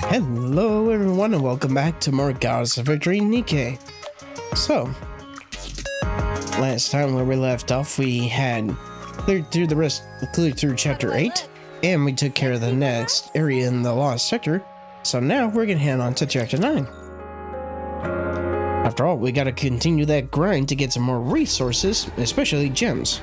Hello everyone and welcome back to more Goddess of Victory NIKKE. So, last time where we left off we had cleared through chapter 8 and we took care of the next area in the lost sector. So now we're gonna head on to chapter 9. After all, we gotta continue that grind to get some more resources, especially gems.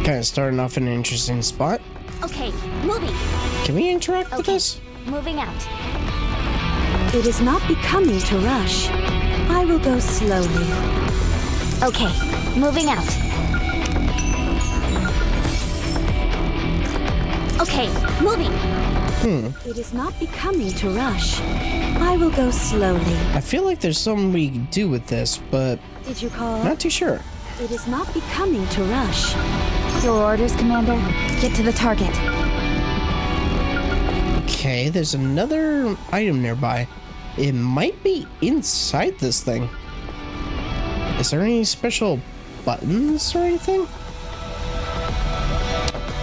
Kind of starting off in an interesting spot. Okay, moving. Can we interact with this? Moving out. It is not becoming to rush. I will go slowly. Okay, moving out. Okay, moving. It is not becoming to rush. I will go slowly. I feel like there's something we can do with this, but Did you call? not too sure. It is not becoming to rush. Your orders, Commander. Get to the target. Okay, there's another item nearby. It might be inside this thing. Is there any special buttons or anything?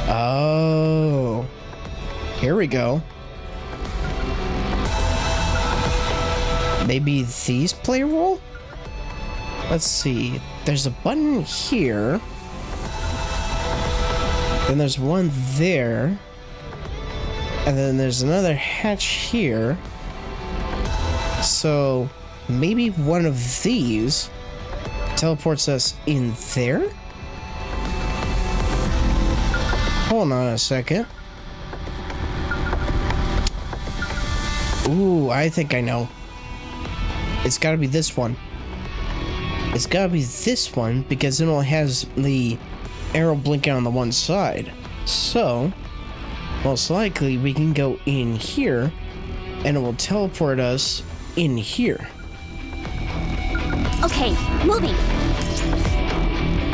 Oh, here we go. Maybe these play a role? Let's see. There's a button here. Then there's one there. And then there's another hatch here. So maybe one of these teleports us in there? Hold on a second. Ooh, I think I know. It's gotta be this one. It's gotta be this one because it only has the arrow blinking on the one side. So, most likely we can go in here and it will teleport us in here. Okay, moving.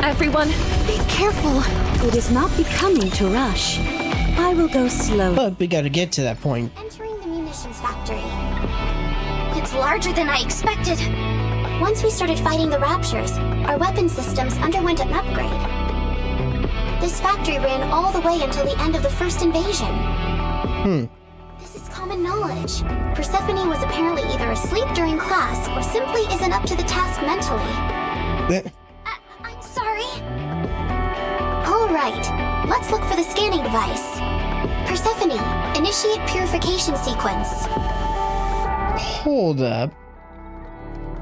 Everyone, be careful. It is not becoming to rush. I will go slowly. But we gotta get to that point. Entering the munitions factory. It's larger than I expected. Once we started fighting the Raptures, our weapon systems underwent an upgrade. This factory ran all the way until the end of the first invasion. This is common knowledge. Persephone was apparently either asleep during class or simply isn't up to the task mentally. I'm sorry. All right, let's look for the scanning device. Persephone, initiate purification sequence. Hold up.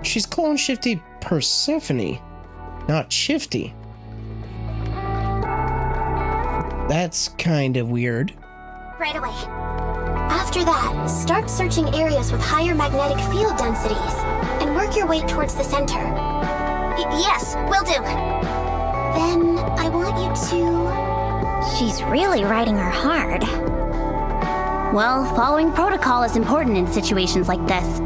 She's calling Shifty Persephone, not Shifty. That's kind of weird. Right away. After that, start searching areas with higher magnetic field densities and work your way towards the center. Yes, will do. Then I want you to... She's really riding her hard. Well, following protocol is important in situations like this.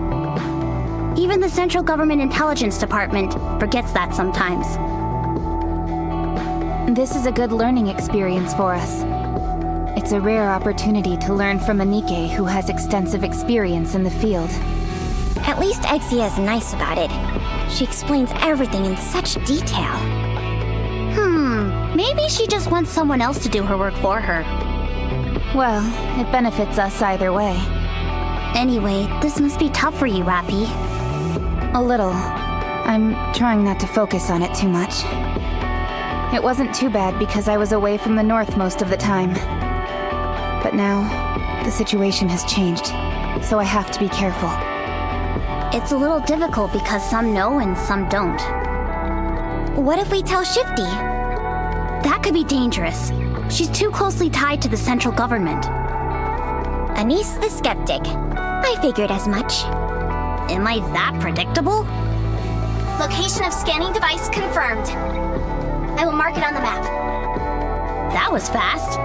Even the Central Government Intelligence Department forgets that sometimes. This is a good learning experience for us. It's a rare opportunity to learn from a NIKKE who has extensive experience in the field. At least Exia is nice about it. She explains everything in such detail. Maybe she just wants someone else to do her work for her. Well, it benefits us either way. Anyway, this must be tough for you, Rappy. A little. I'm trying not to focus on it too much. It wasn't too bad because I was away from the north most of the time. But now, the situation has changed, so I have to be careful. It's a little difficult because some know and some don't. What if we tell Shifty? That could be dangerous. She's too closely tied to the central government. Anise the Skeptic. I figured as much. Am I that predictable? Location of scanning device confirmed. I will mark it on the map. That was fast.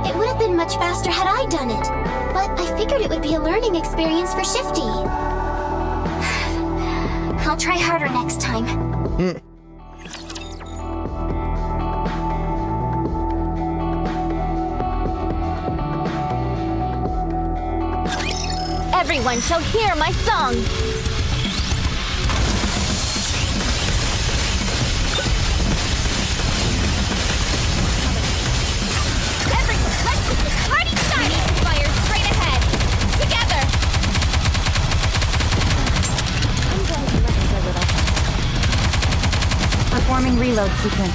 It would have been much faster had I done it, but I figured it would be a learning experience for Shifty. I'll try harder next time. Everyone shall hear my song! Everyone, let's get this party started! Fire straight ahead! Together! I'm going to rest a little. Performing reload sequence.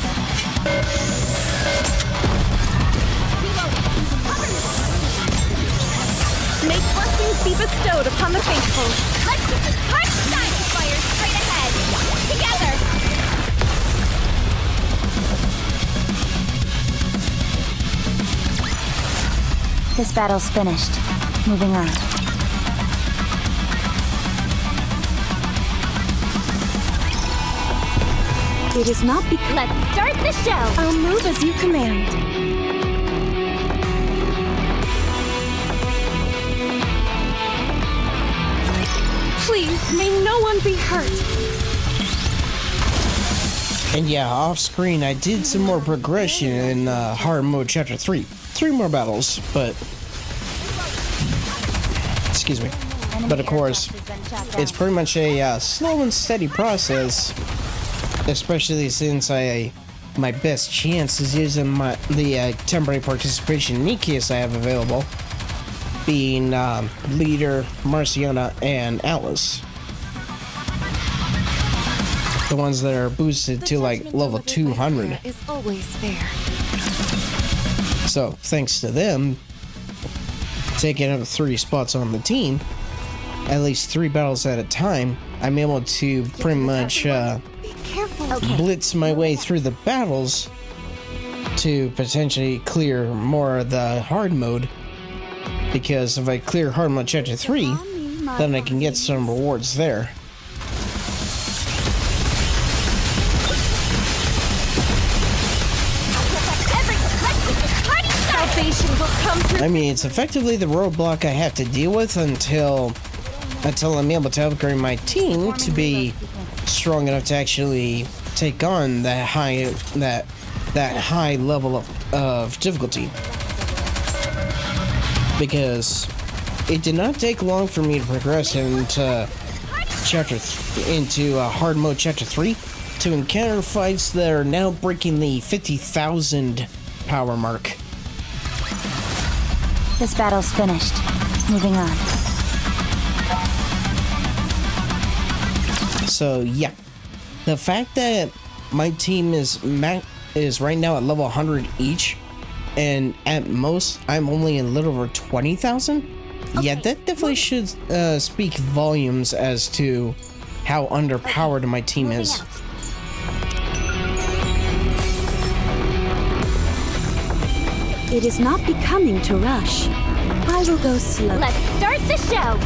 May blessings be bestowed upon the faithful. Let's get this party started! Fire straight ahead! Together! This battle's finished. Moving on. It is not because Let's start the show! I'll move as you command. Please, may no one be hurt. And yeah, off screen, I did some more progression in hard mode chapter 3. 3 more battles, but excuse me. But of course, it's pretty much a slow and steady process, especially since my best chance is using the temporary participation NIKKEs I have available, being Leader, Marciana, and Alice. The ones that are boosted to like level 200. Is always fair. So thanks to them taking up 3 spots on the team, at least 3 battles at a time, I'm able to pretty much Be careful. blitz my way through the battles to potentially clear more of the hard mode, because if I clear hard mode chapter 3, then I can get some rewards there. Salvation will come through. I mean, it's effectively the roadblock I have to deal with until I'm able to upgrade my team to be strong enough to actually take on that high level of difficulty. Because it did not take long for me to progress into hard mode chapter 3 to encounter fights that are now breaking the 50,000 power mark. This battle's finished. Moving on. So yeah, the fact that my team is right now at level 100 each, and at most I'm only a little over 20,000. Yeah, that definitely should speak volumes as to how underpowered my team is. It is not becoming to rush. I will go slow. Let's start the show!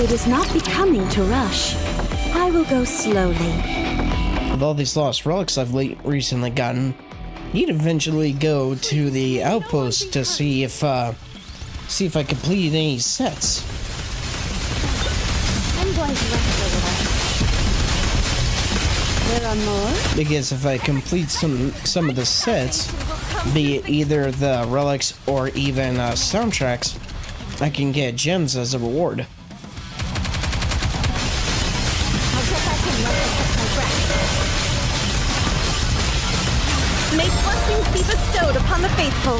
It is not becoming to rush. I will go slowly. With all these lost relics I've recently gotten, need eventually go to the outpost to see if I completed any sets. I'm going to rest a little. There are more? Because if I complete some of the sets, be it either the relics or even soundtracks, I can get gems as a reward. I'll get back in once I catch my breath. May blessings be bestowed upon the faithful.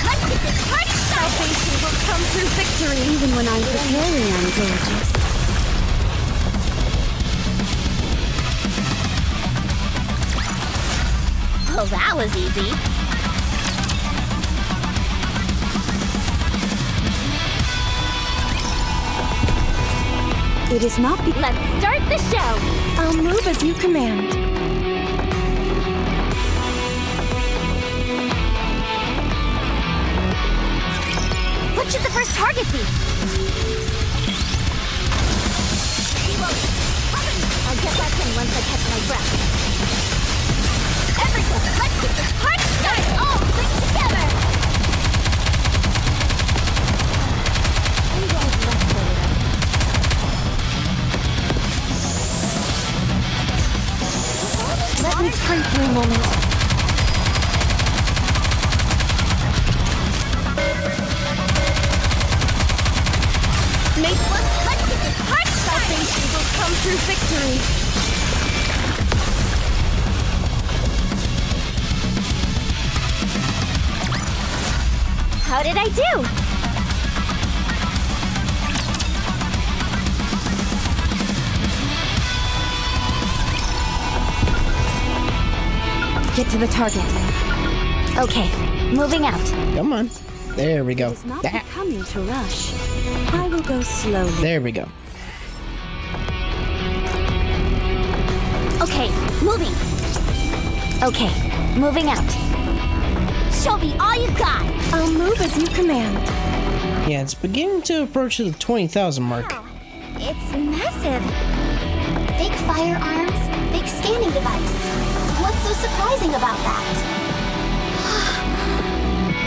Let's get this party started! Salvation will come through victory even when I'm preparing on gorgeous. Well, that was easy. It is not Let's start the show! I'll move as you command. What should the first target be? I'll get back in once I catch my breath. Everyone, let's get this party started! All click together! I'm going to rest a little. Let me pray for a moment. come through victory. How did I do? Get to the target. Okay, moving out. Come on. There we go. It is not becoming to rush. I will go slowly. There we go. Okay, moving. Okay, moving out. Show me all you got. I'll move as you command. Yeah, it's beginning to approach the 20,000 mark. Wow, it's massive. Big firearms, big scanning device. What's so surprising about that?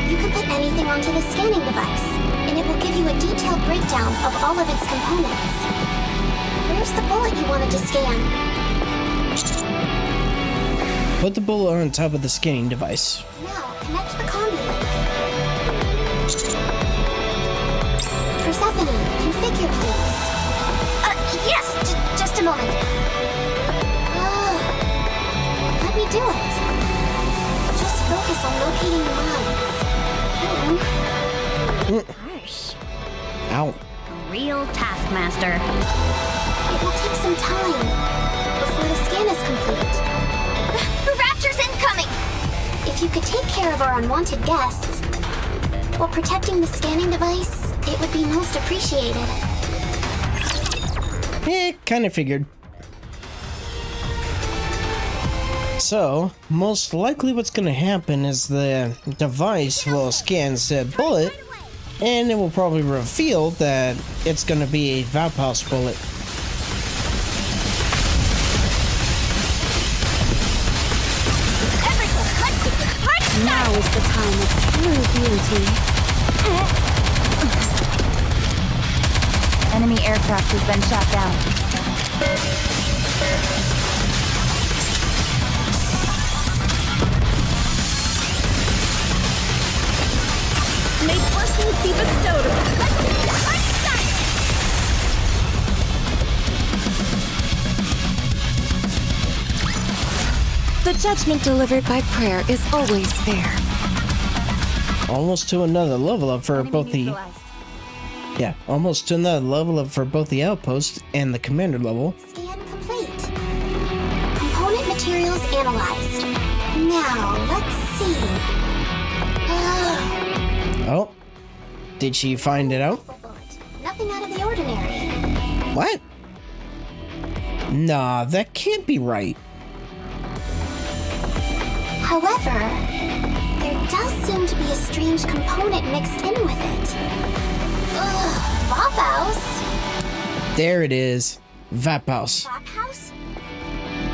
You can put anything onto the scanning device, and it will give you a detailed breakdown of all of its components. Where's the bullet you wanted to scan? Put the bullet on top of the scanning device. Now, connect the combi link. Persephone, configure please. Yes, just a moment. Let me do it. Just focus on locating the mines. Harsh. Ow. Real taskmaster. It will take some time before the scan is complete. Rapture's incoming! If you could take care of our unwanted guests while protecting the scanning device, it would be most appreciated. Kinda figured. So, most likely what's gonna happen is the device will scan said bullet, and it will probably reveal that it's gonna be a Vapaus bullet. Now is the time of true beauty. Enemy aircraft has been shot down. May blessings be bestowed upon The judgment delivered by prayer is always fair. Almost to another level up for both the... Yeah, almost to another level up for both the outpost and the commander level. Scan complete. Component materials analyzed. Now, let's see. Oh. Did she find it out? Nothing out of the ordinary. What? Nah, that can't be right. However, there does seem to be a strange component mixed in with it. Vapaus? There it is. Vapaus. Vapaus?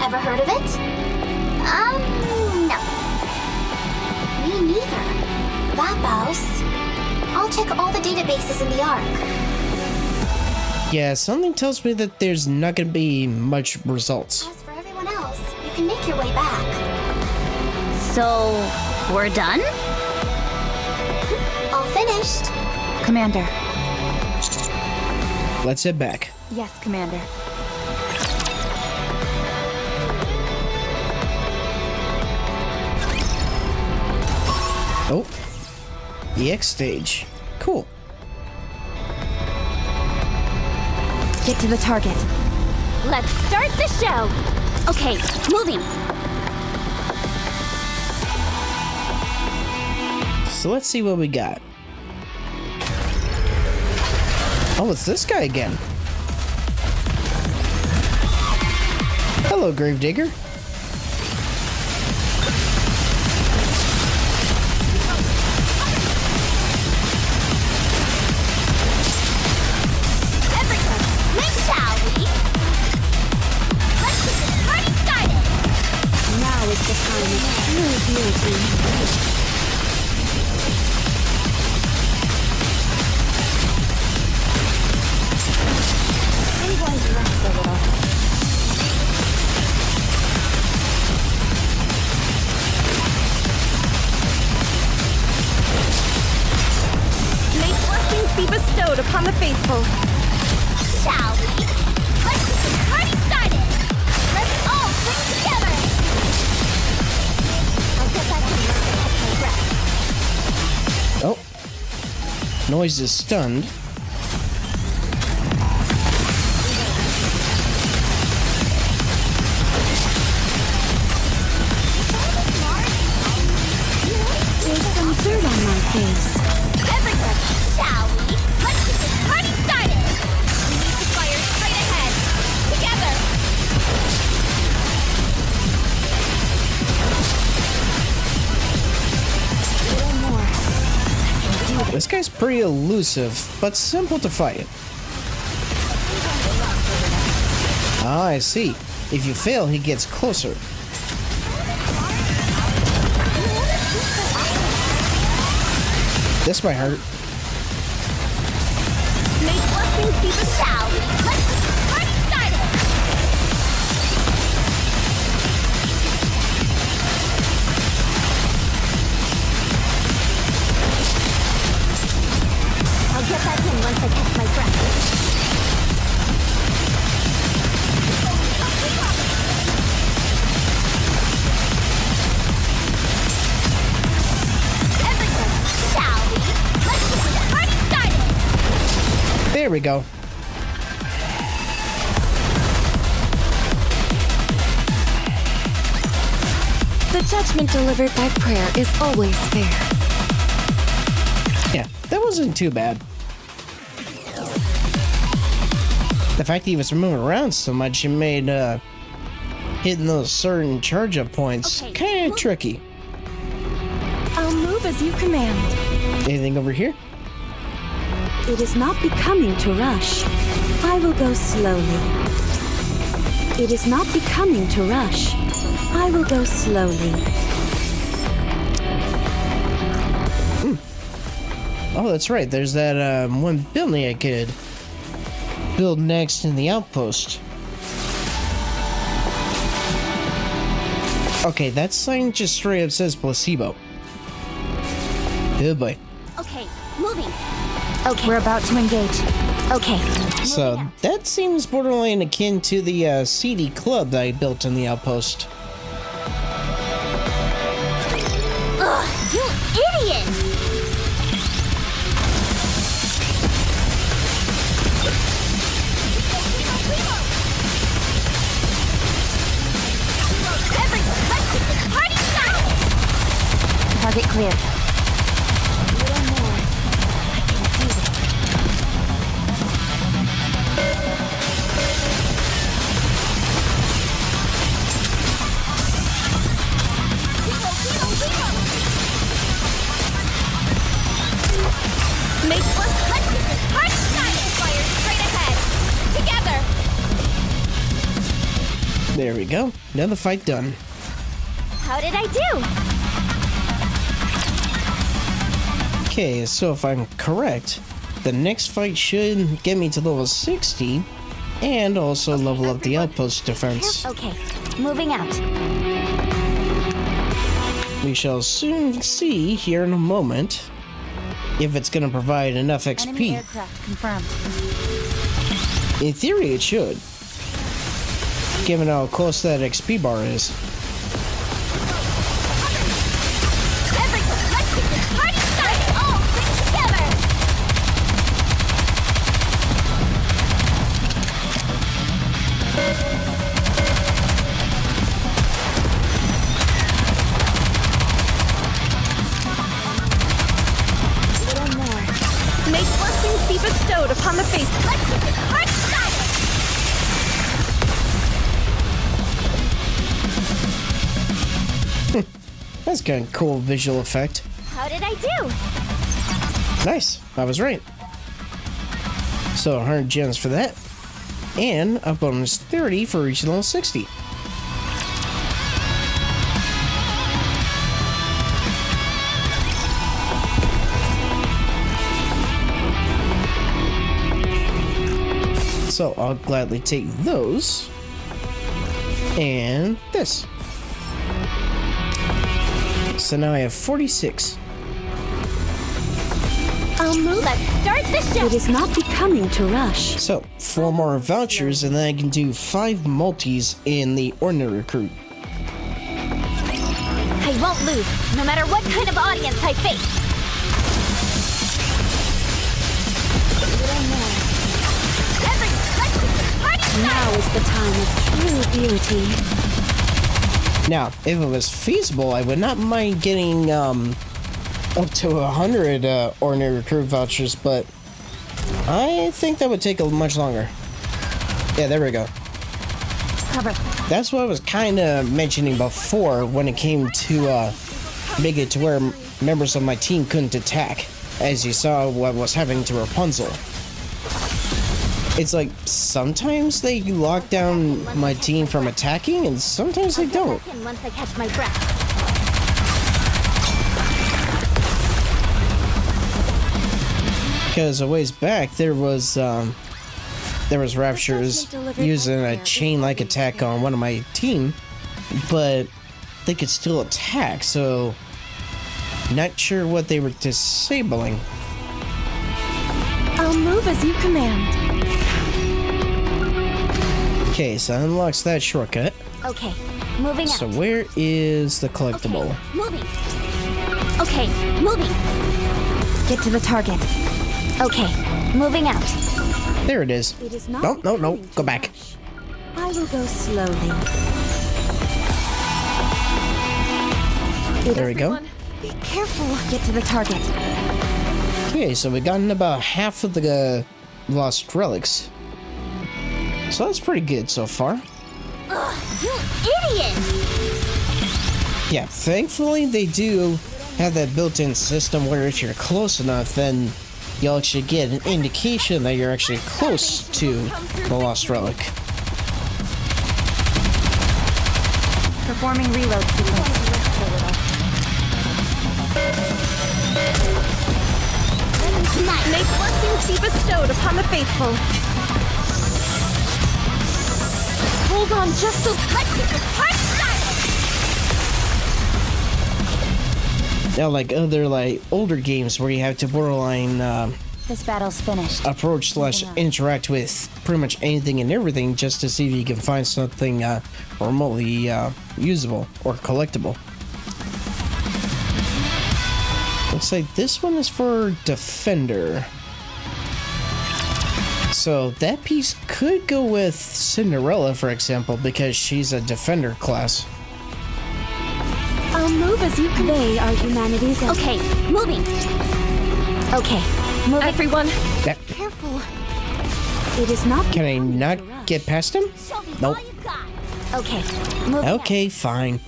Ever heard of it? No. Me neither. Vapaus? I'll check all the databases in the Ark. Yeah, something tells me that there's not gonna be much results. As for everyone else, you can make your way back. So, we're done? All finished. Commander. Let's head back. Yes, Commander. Oh. EX stage. Cool. Get to the target. Let's start the show. Okay, moving. So let's see what we got. Oh, it's this guy again. Hello, Gravedigger. Everyone, shall we? Let's get this party started. Now is the time of true beauty. I'm going to rest a little. May blessings be bestowed upon the faithful. Shall we? Let's get this party Noise is stunned. There's some dirt on my face. Everyone, shall we? Let's get this party started! We need to fire straight ahead. Together! This guy's pretty elusive, but simple to fight. Ah, I see. If you fail, he gets closer. This might hurt. May blessings be bestowed. Let's get this party started! I'll get back in once I catch my breath. Everyone, shall we? Let's get this party started! There we go. The judgment delivered by prayer is always fair. Yeah, that wasn't too bad. The fact that he was moving around so much, it made hitting those certain charge-up points Okay. kind of tricky. I'll move as you command. Anything over here? It is not becoming to rush. I will go slowly. It is not becoming to rush. I will go slowly. Oh, that's right. There's that one building I could build next in the outpost. Okay, that sign just straight up says placebo. Good boy. Okay, moving. Okay. We're about to engage. Okay. So that seems borderline akin to the CD club that I built in the outpost. Ugh, you idiot! Everyone, let's get this party started! Target cleared. Make let's get this party started! Fire straight ahead! Together! There we go. Another fight done. How did I do? Okay, so if I'm correct, the next fight should get me to level 60 and also level up the outpost defense. Okay, moving out. We shall soon see here in a moment if it's going to provide enough Enemy XP. aircraft confirmed. In theory, it should, given how close that XP bar is. Everyone, let's get this party started! All stick together! May blessings be bestowed upon the faith. Let's get this party started! That's kind of cool visual effect. How did I do? Nice, I was right. So 100 gems for that, and a bonus 30 for reaching level 60. So I'll gladly take those and this. So now I have 46. I'll move. Let's start the show! It is not becoming to rush. So 4 more vouchers, and then I can do 5 multis in the ordinary recruit. I won't lose, no matter what kind of audience I face. Now is the time of true beauty. Now, if it was feasible, I would not mind getting up to 100 ordinary recruit vouchers, but I think that would take a much longer. Yeah, there we go. Cover. That's what I was kind of mentioning before when it came to make it to where members of my team couldn't attack, as you saw what was happening to Rapunzel. It's like, sometimes they lock down my team from attacking, and sometimes they don't. Once I catch my breath. Because a ways back, there was raptures using a chain-like attack on one of my team, but they could still attack, so not sure what they were disabling. I'll move as you command. Okay, so that unlocks that shortcut. Okay, moving out. So where is the collectible? Okay, moving. Okay, moving. Get to the target. Okay, moving out. There it is. It is not No, becoming go to back. rush. I will go slowly. There we go. Be careful. Get to the target. Okay, so we've gotten about half of the lost relics. So that's pretty good so far. Ugh, you idiot! Yeah, thankfully they do have that built-in system where if you're close enough, then you'll actually get an indication that you're actually close to the lost relic. Performing reload sequence. May blessings be bestowed upon the faithful. Hold on just a... Let's get this part started! Now, like other older games where you have to borderline This battle's finished. approach / interact with pretty much anything and everything just to see if you can find something remotely usable or collectible. Looks like this one is for Defender. So that piece could go with Cinderella, for example, because she's a Defender class. I'll move as you can. They are humanity's. Okay, moving. Okay, move everyone. Careful. It is not. Can I becoming not to rush. get past him? Show me Nope. all you got. Okay, moving. Okay, fine.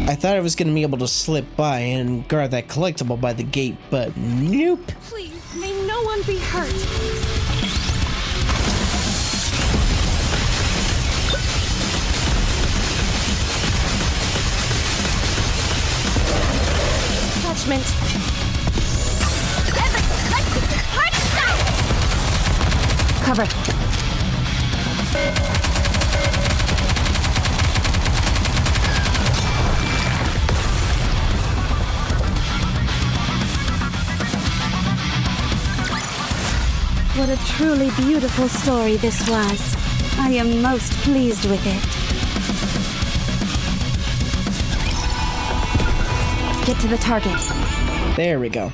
I thought I was gonna be able to slip by and guard that collectible by the gate, but nope. Please, may no one be hurt. Judgment. Let's get this party started! Cover. What a truly beautiful story this was. I am most pleased with it. Get to the target. There we go.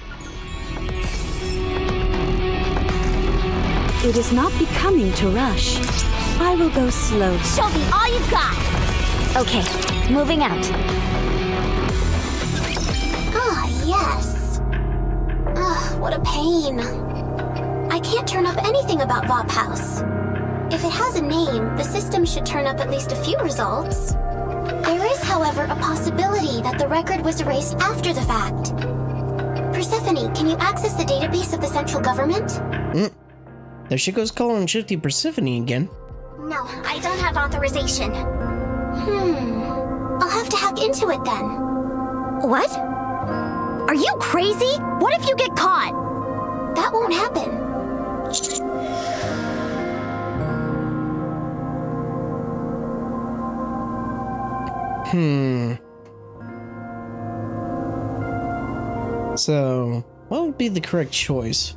It is not becoming to rush. I will go slowly. Show me all you've got! Okay, moving out. Ah, yes. Ugh, what a pain. I can't turn up anything about Vapaus. If it has a name, the system should turn up at least a few results. There is, however, a possibility that the record was erased after the fact. Persephone, can you access the database of the central government? There she goes calling Shifty Persephone again. No, I don't have authorization. I'll have to hack into it then. What? Are you crazy? What if you get caught? That won't happen. So, what would be the correct choice?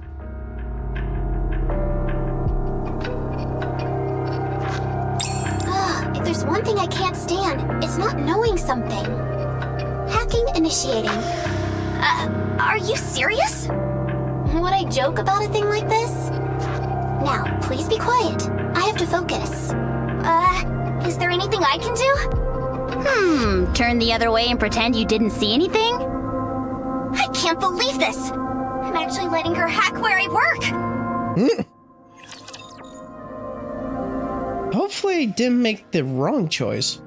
If there's one thing I can't stand, it's not knowing something. Hacking initiating. Are you serious? Would I joke about a thing like this? Now, please be quiet. I have to focus. Is there anything I can do? Turn the other way and pretend you didn't see anything? I can't believe this! I'm actually letting her hack where I work! Hopefully I didn't make the wrong choice.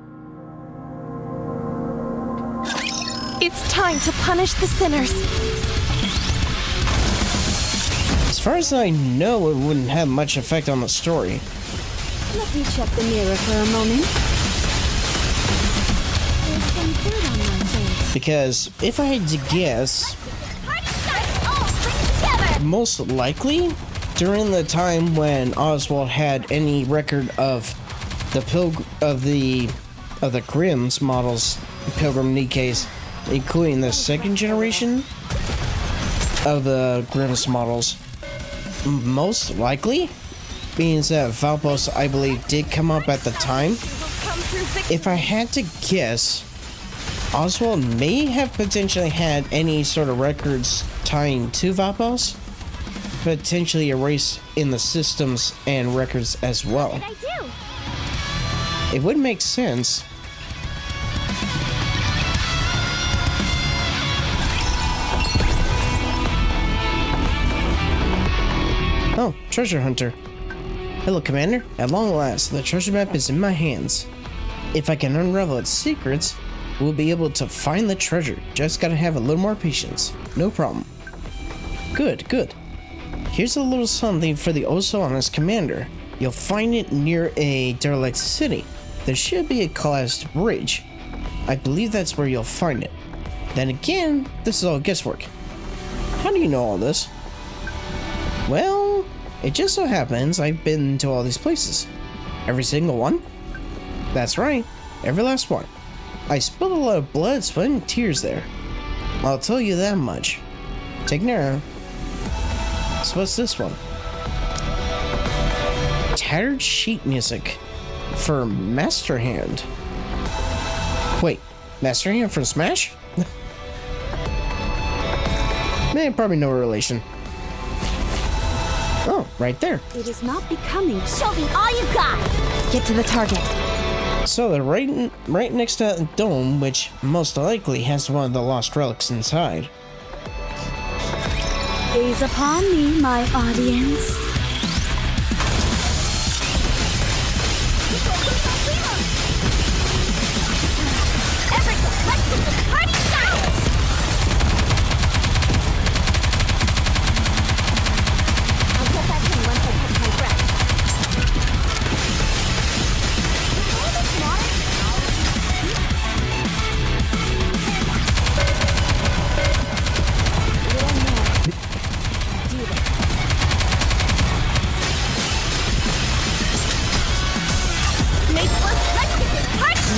It's time to punish the sinners. As far as I know, it wouldn't have much effect on the story. Let me check the mirror for a moment. There's some dirt on my face. Because if I had to guess, most likely during the time when Oswald had any record of the Grimm's models, Pilgrim NIKKEs, including the second generation of the Grimm's models, most likely means that Vapaus, I believe, did come up at the time. If I had to guess, Oswald may have potentially had any sort of records tying to Vapaus, potentially erased in the systems and records as well. What did I do? It would make sense. Oh, treasure hunter. Hello, Commander. At long last, the treasure map is in my hands. If I can unravel its secrets, we'll be able to find the treasure. Just gotta have a little more patience. No problem. Good, good. Here's a little something for the also honest Commander. You'll find it near a derelict city. There should be a collapsed bridge. I believe that's where you'll find it. Then again, this is all guesswork. How do you know all this? Well, it just so happens I've been to all these places. Every single one? That's right, every last one. I spilled a lot of blood, sweat, and tears there. I'll tell you that much. Take care. So what's this one? Tattered sheet music for Master Hand. Wait, Master Hand from Smash? Man, probably no relation. Oh, right there. It is not becoming. Show me all you got! Get to the target. So they're right next to that dome, which most likely has one of the lost relics inside. Gaze upon me, my audience. Everyone, let's get the party started! I'll get back in once I catch my breath.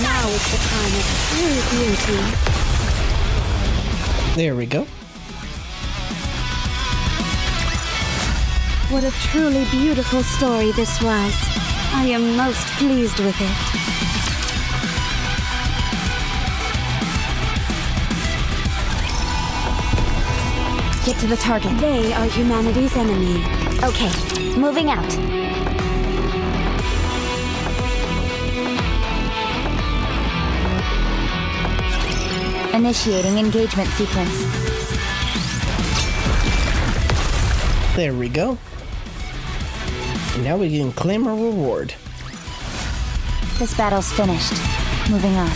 Now is the time of true beauty. There we go. What a truly beautiful story this was. I am most pleased with it. Get to the target. They are humanity's enemy. Okay, moving out. Initiating engagement sequence. There we go. And now we can claim our reward. This battle's finished. Moving on.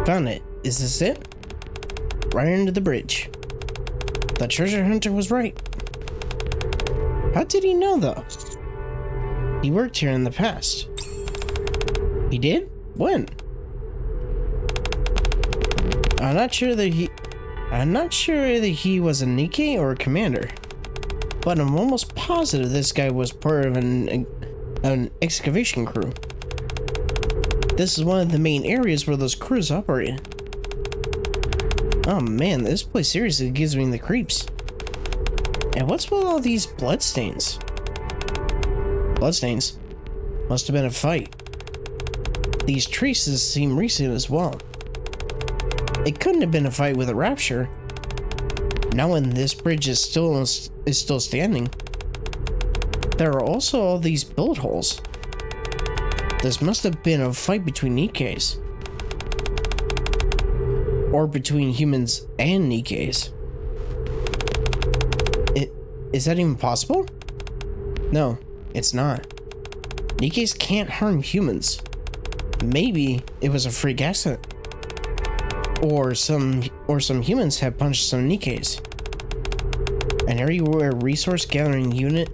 Found it. Is this it? Right under the bridge. The treasure hunter was right. How did he know, though? He worked here in the past. He did? When? I'm not sure that he was a NIKKE or a commander, but I'm almost positive this guy was part of an excavation crew. This is one of the main areas where those crews operate. Oh man, this place seriously gives me the creeps. And what's with all these bloodstains? Bloodstains. Must have been a fight. These traces seem recent as well. It couldn't have been a fight with a rapture. Now when this bridge is still standing, there are also all these bullet holes. This must have been a fight between NIKKEs. Or between humans and NIKKEs. Is that even possible? No, it's not. NIKKEs can't harm humans. Maybe it was a freak accident. Or some humans have punched some NIKKEs. An area where resource gathering unit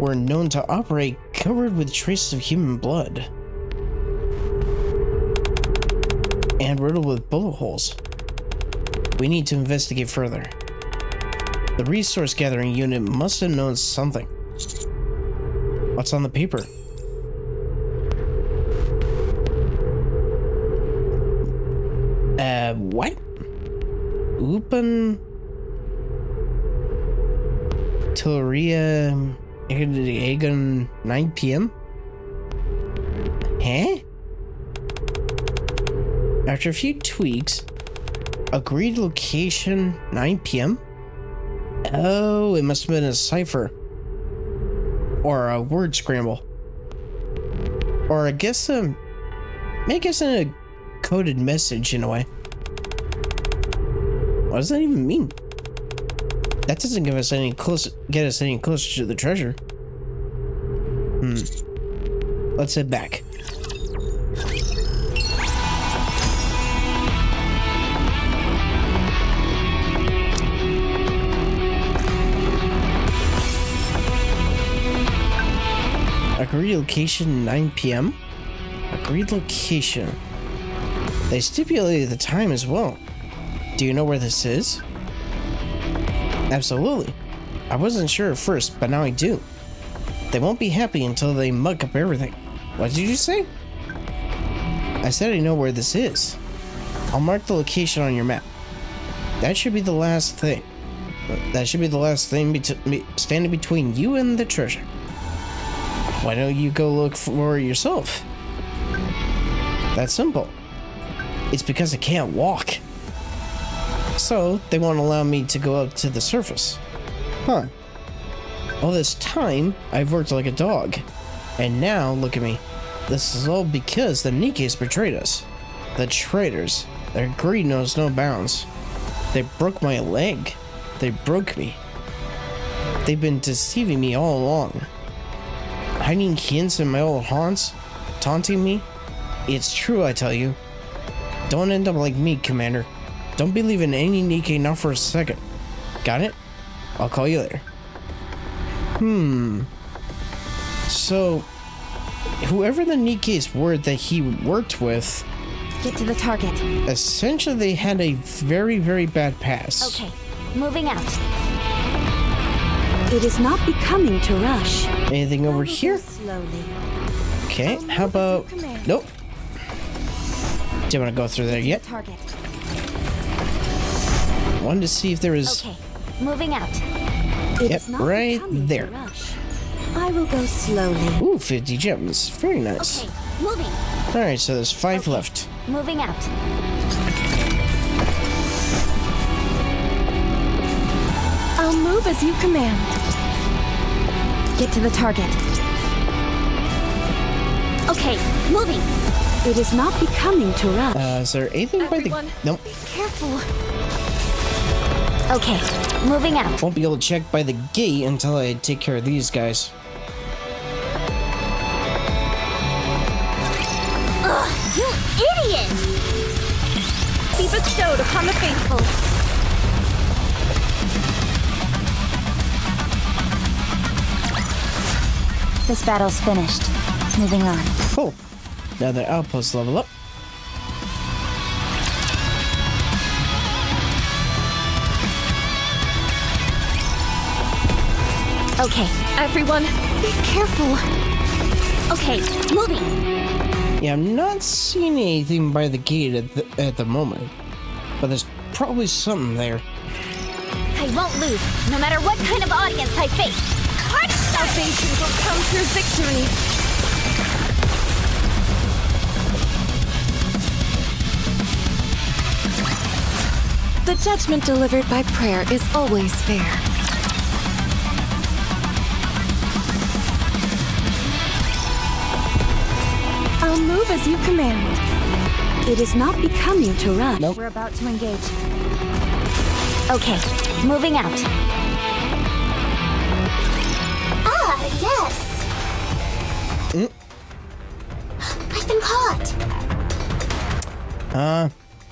were known to operate covered with traces of human blood. And riddled with bullet holes. We need to investigate further. The resource gathering unit must have known something. What's on the paper? What? Open Tilleria Aegon 9 p.m. Huh? After a few tweaks, agreed location 9 p.m. Oh, it must have been a cipher or a word scramble, or I guess in a coded message in a way. What does that even mean? That doesn't get us any closer to the treasure. Let's head back. Agreed location 9 p.m. Agreed location. They stipulated the time as well. Do you know where this is? Absolutely. I wasn't sure at first, but now I do. They won't be happy until they muck up everything. What did you say? I said I know where this is. I'll mark the location on your map. That should be the last thing. That should be the last thing standing between you and the treasure. Why don't you go look for it yourself? That's simple. It's because I can't walk. So, they won't allow me to go up to the surface. Huh. All this time, I've worked like a dog. And now, look at me. This is all because the NIKKEs betrayed us. The traitors. Their greed knows no bounds. They broke my leg. They broke me. They've been deceiving me all along. Hiding hints in my old haunts. Taunting me. It's true, I tell you. Don't end up like me, Commander. Don't believe in any NIKKE, not for a second. Got it? I'll call you later. So, whoever the NIKKEs were that he worked with... Get to the target. Essentially, they had a very, very bad past. Okay, moving out. It is not becoming to rush. Anything over here? Slowly. Okay, how about... Nope. Do you want to go through there yet? Target. Wanted to see if there is... Okay, moving out. Yep, right there. I will go slowly. Ooh, 50 gems. Very nice. Okay, moving. Alright, so there's 5 left. Moving out. I'll move as you command. Get to the target. Okay, moving. It is not becoming to rush. Is there anything by the... Nope. Careful. Okay, moving out. Won't be able to check by the gate until I take care of these guys. Ugh, you idiot! Be bestowed upon the faithful. This battle's finished. Moving on. Cool. Now the outposts level up. Okay, Everyone, be careful. okay, moving. Yeah, I'm not seeing anything by the gate at the moment. But there's probably something there. I won't lose, no matter what kind of audience I face. Cut! Salvation will come through victory. The judgment delivered by prayer is always fair. I'll move as you command. It is not becoming to rush. Nope. We're about to engage. Okay, moving out. Ah, yes! I've been caught!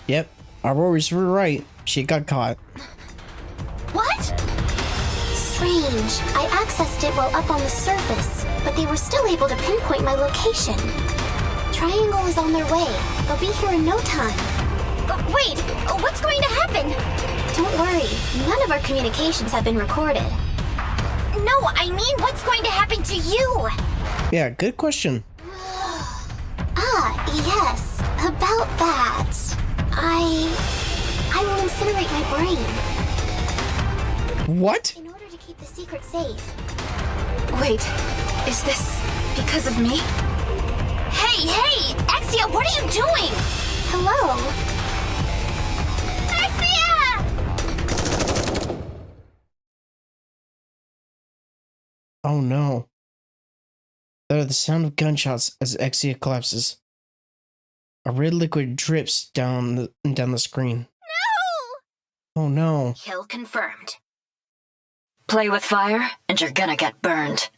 Yep. Our worries were right. She got caught. What? Strange. I accessed it while up on the surface, but they were still able to pinpoint my location. Triangle is on their way. They'll be here in no time. Wait! What's going to happen? Don't worry. None of our communications have been recorded. No, I mean, what's going to happen to you? Yeah, good question. Ah, yes. About that. I will incinerate my brain. What? In order to keep the secret safe. Wait, is this because of me? Hey! Exia, what are you doing? Hello? Exia! Oh no. The sound of gunshots as Exia collapses. A red liquid drips down the screen. No! Oh no. Kill confirmed. Play with fire, and you're gonna get burned.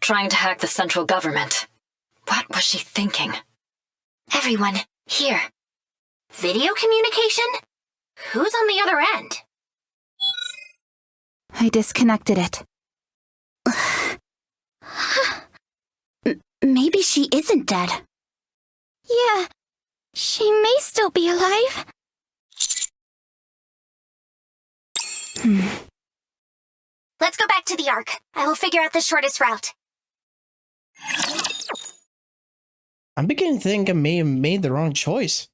Trying to hack the central government. What was she thinking? Everyone, here. Video communication? Who's on the other end? I disconnected it. Maybe she isn't dead. Yeah, she may still be alive. Let's go back to the Ark. I will figure out the shortest route. I'm beginning to think I may have made the wrong choice.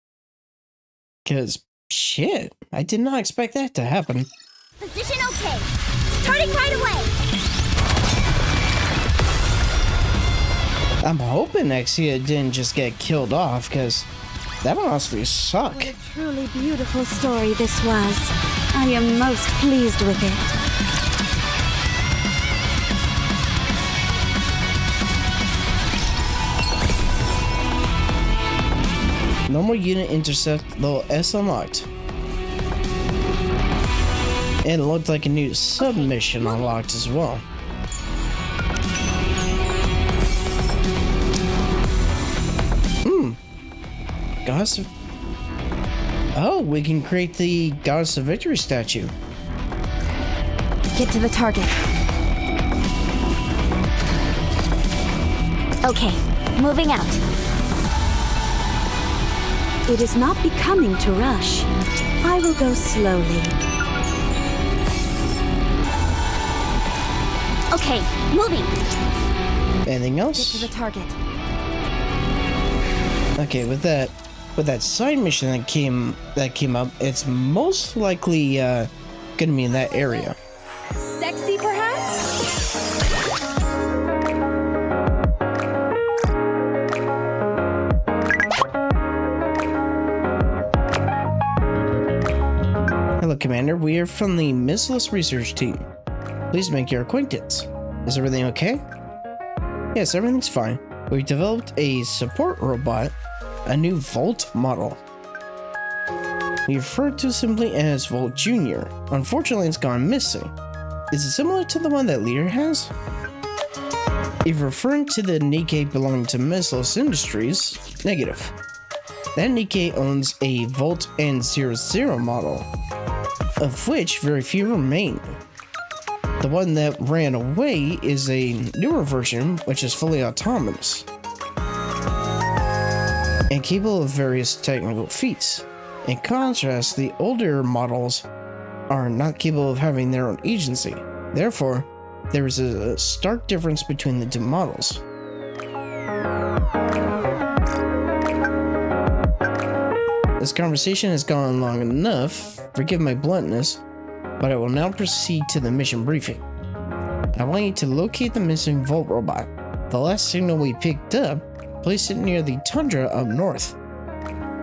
Cause shit, I did not expect that to happen. Position okay. Starting right away. I'm hoping Exia didn't just get killed off, cause that would honestly suck. What a truly beautiful story this was. I am most pleased with it. Normal unit intercept level S unlocked. And it looked like a new submission unlocked as well. Goddess of... Oh, we can create the Goddess of Victory statue. Get to the target. Okay, moving out. It is not becoming to rush. I will go slowly. Okay, moving. Anything Get to else? the target. Okay, with that side mission that came up, it's most likely gonna be in that area. Sexy, perhaps? Hello, Commander. We are from the Missless Research Team. Please make your acquaintance. Is everything okay? Yes, everything's fine. We developed a support robot, a new Volt model. We refer to it simply as Volt Jr. Unfortunately, it's gone missing. Is it similar to the one that Leader has? If referring to the NIKKE belonging to Missless Industries, negative. That NIKKE owns a Volt N00 model, of which very few remain. The one that ran away is a newer version, which is fully autonomous and capable of various technical feats. In contrast, the older models are not capable of having their own agency. Therefore, there is a stark difference between the two models. This conversation has gone on long enough, forgive my bluntness, but I will now proceed to the mission briefing. I want you to locate the missing Volt robot. The last signal we picked up, place it near the tundra up north.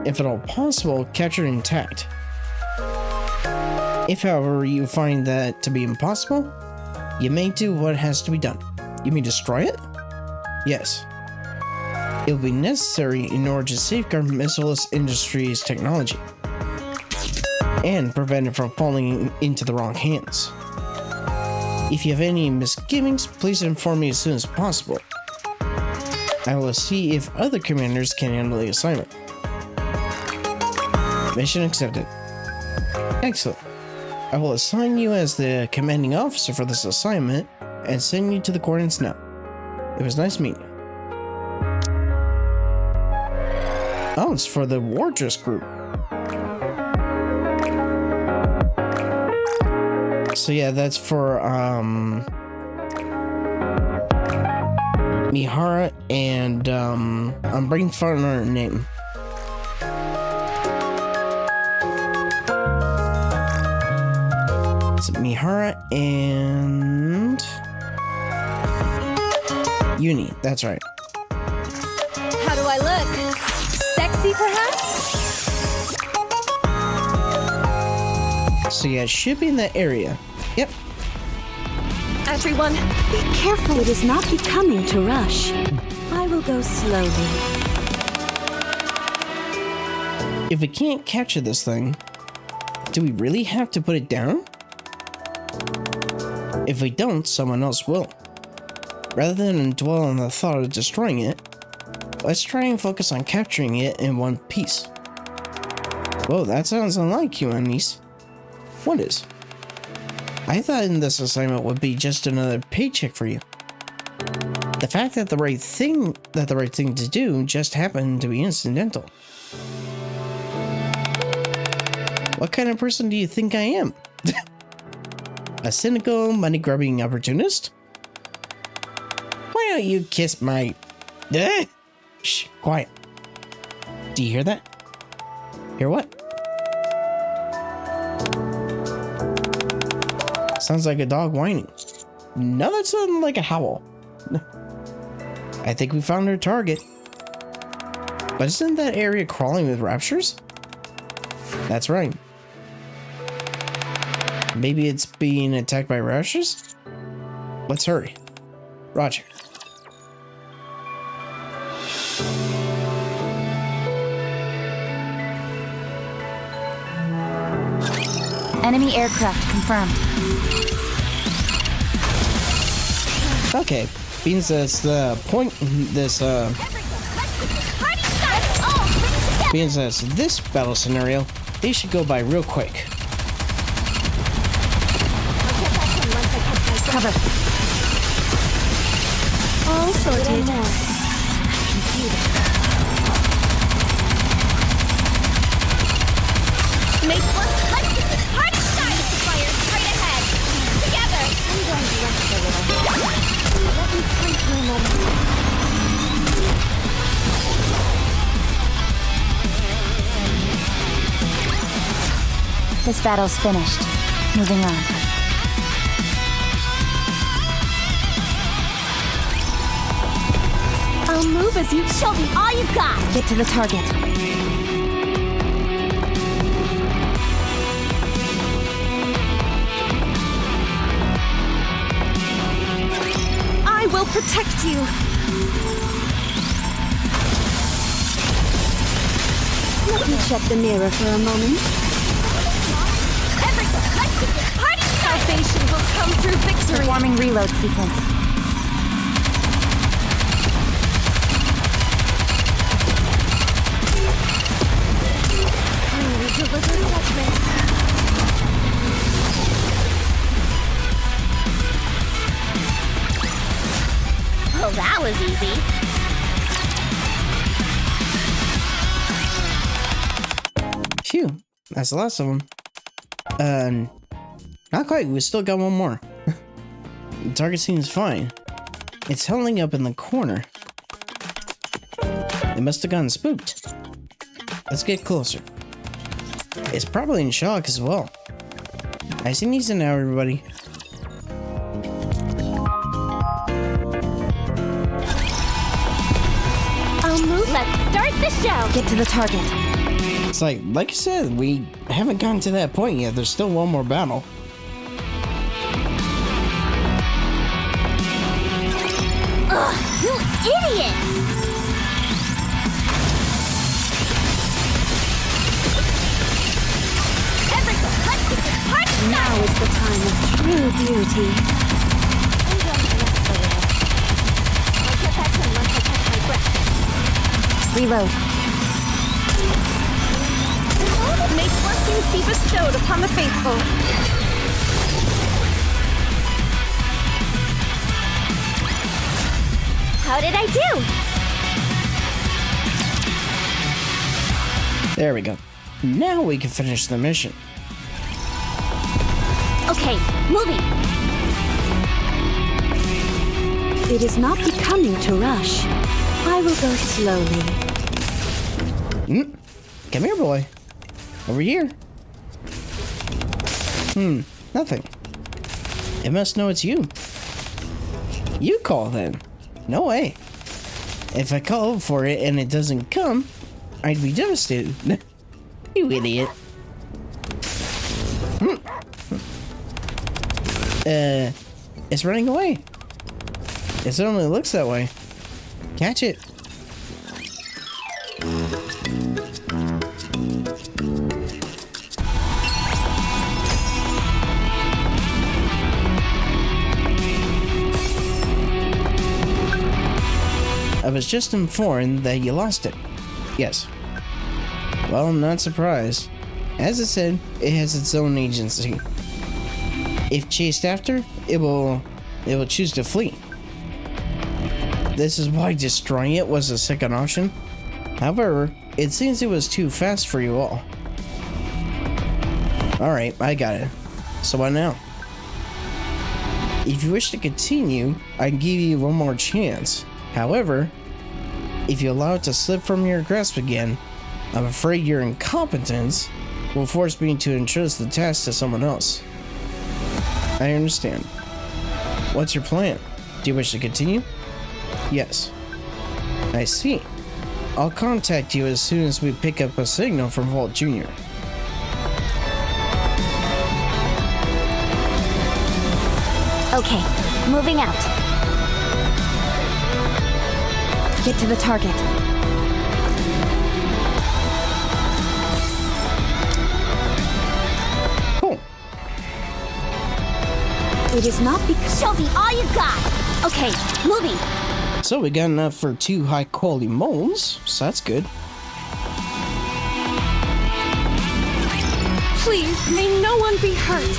If at all possible, capture it intact. If, however, you find that to be impossible, you may do what has to be done. You may destroy it? Yes. It will be necessary in order to safeguard Missileless Industries technology and prevent it from falling into the wrong hands. If you have any misgivings, please inform me as soon as possible. I will see if other commanders can handle the assignment. Mission accepted. Excellent. I will assign you as the commanding officer for this assignment and send you to the coordinates now. It was nice meeting you. Oh, it's for the Wardress group. So yeah, that's for Mihara and I'm bringing fun on her name. It's Mihara and Uni, that's right. How do I look? Sexy, perhaps? So yeah, should be in that area. Yep. Everyone, be careful. It is not becoming to rush. I will go slowly. If we can't capture this thing, do we really have to put it down? If we don't, someone else will. Rather than dwell on the thought of destroying it, let's try and focus on capturing it in one piece. Whoa, that sounds unlike you, Anise. What is? I thought this assignment would be just another paycheck for you. The fact that the right thing to do just happened to be incidental. What kind of person do you think I am? A cynical, money-grubbing opportunist? Why don't you kiss my... Shh, quiet. Do you hear that? Hear what? Sounds like a dog whining. No, that sounded like a howl. I think we found our target. But isn't that area crawling with raptures? That's right. Maybe it's being attacked by raptures? Let's hurry. Roger. Enemy aircraft confirmed. Okay, means that's the point. Means that's this battle scenario. They should go by real quick. Cover. All sorted. Make one. Let's get this party started. The fire straight ahead. Together. I'm going to rest a little. Let me think for a moment. This battle's finished. Moving on. I'll move as you show me all you got. Get to the target. I will protect you. Let me check the mirror for a moment. Everyone, let's get this party started. Salvation will come through victory. Performing reload sequence. Oh, that was easy. Phew, that's the last of them. Not quite, we still got one more. The target seems fine. It's huddling up in the corner. It must have gotten spooked. Let's get closer. It's probably in shock as well. Nice and easy now, everybody. start the show. Get to the target. It's like I said, we haven't gotten to that point yet. There's still one more battle. Ugh, you idiot! Everyone, let's get this party started! Now is the time of true beauty. I'm going to rest a little. I'll get back in once I catch my breath. Reload. May blessings be bestowed upon the faithful. How did I do? There we go. Now we can finish the mission. Okay, moving. It is not becoming to rush. I will go slowly. Come here, boy. Over here. Nothing. It must know it's you. You call then. No way. If I call for it and it doesn't come, I'd be devastated. You idiot. It's running away. It certainly looks that way. Catch it. I was just informed that you lost it. Yes. Well, I'm not surprised. As I said, it has its own agency. If chased after, it will choose to flee. This is why destroying it was the second option. However, it seems it was too fast for you all. Alright, I got it. So what now? If you wish to continue, I can give you one more chance. However, if you allow it to slip from your grasp again, I'm afraid your incompetence will force me to entrust the task to someone else. I understand. What's your plan? Do you wish to continue? Yes. I see. I'll contact you as soon as we pick up a signal from Vault Jr. Okay, moving out. Get to the target. Cool. It is not Show me all you got. Okay, moving. So we got enough for 2 high quality molds, so that's good. Please, may no one be hurt.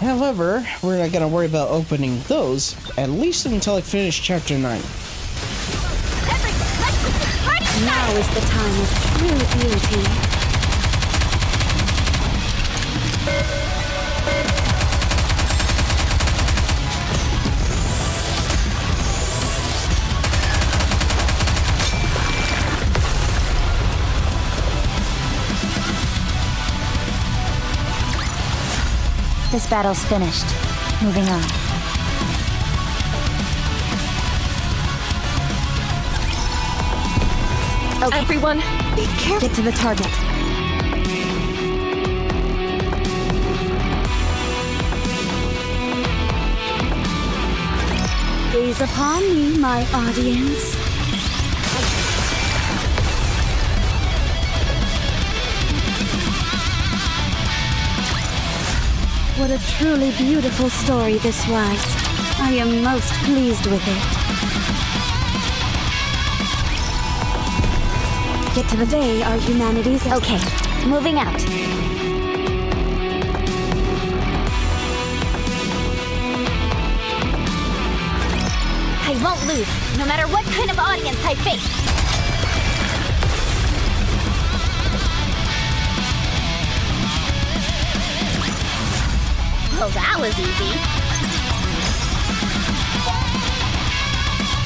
However, we're not gonna worry about opening those, at least until I finish chapter 9. Everyone, let's get this party started. Now is the time of true beauty. This battle's finished. Moving on. Okay. Everyone, be careful. Get to the target. Gaze upon me, my audience. What a truly beautiful story this was. I am most pleased with it. Get to the They are humanity's... Okay, moving out. I won't lose, no matter what kind of audience I face. Oh, that was easy.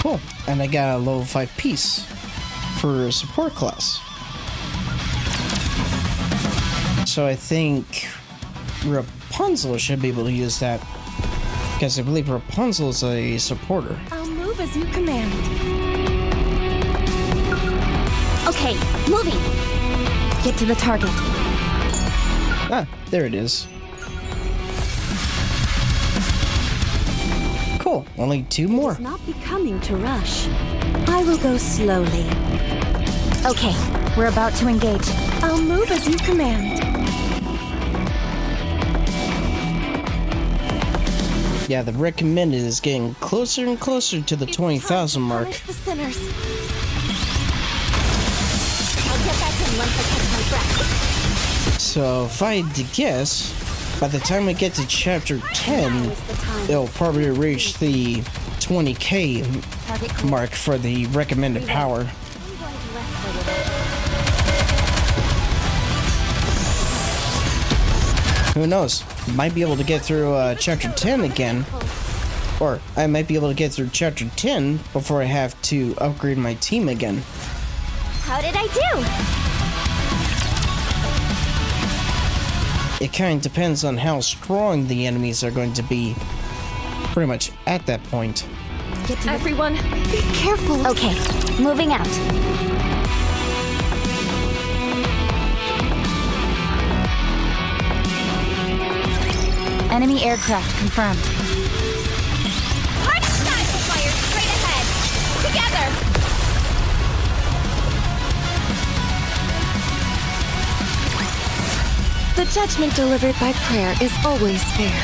Cool. And I got a level 5 piece for a support class. So I think Rapunzel should be able to use that, because I believe Rapunzel is a supporter. I'll move as you command. Okay, moving. Get to the target. Ah, there it is. Cool, only 2 more. It's not becoming to rush. I will go slowly. Okay, we're about to engage. I'll move as you command. Yeah, the recommended is getting closer and closer to the 20,000 mark. Punish the sinners. I'll get back in once I catch my breath. So, if I had to guess, by the time we get to chapter 10, it'll probably reach the 20k mark for the recommended power. Who knows? Might be able to get through chapter 10 again. Or I might be able to get through chapter 10 before I have to upgrade my team again. How did I do? It kind of depends on how strong the enemies are going to be. Pretty much at that point. Everyone, be careful. Okay, moving out. Enemy aircraft confirmed. Hard style fire straight ahead. Together. The judgment delivered by prayer is always fair.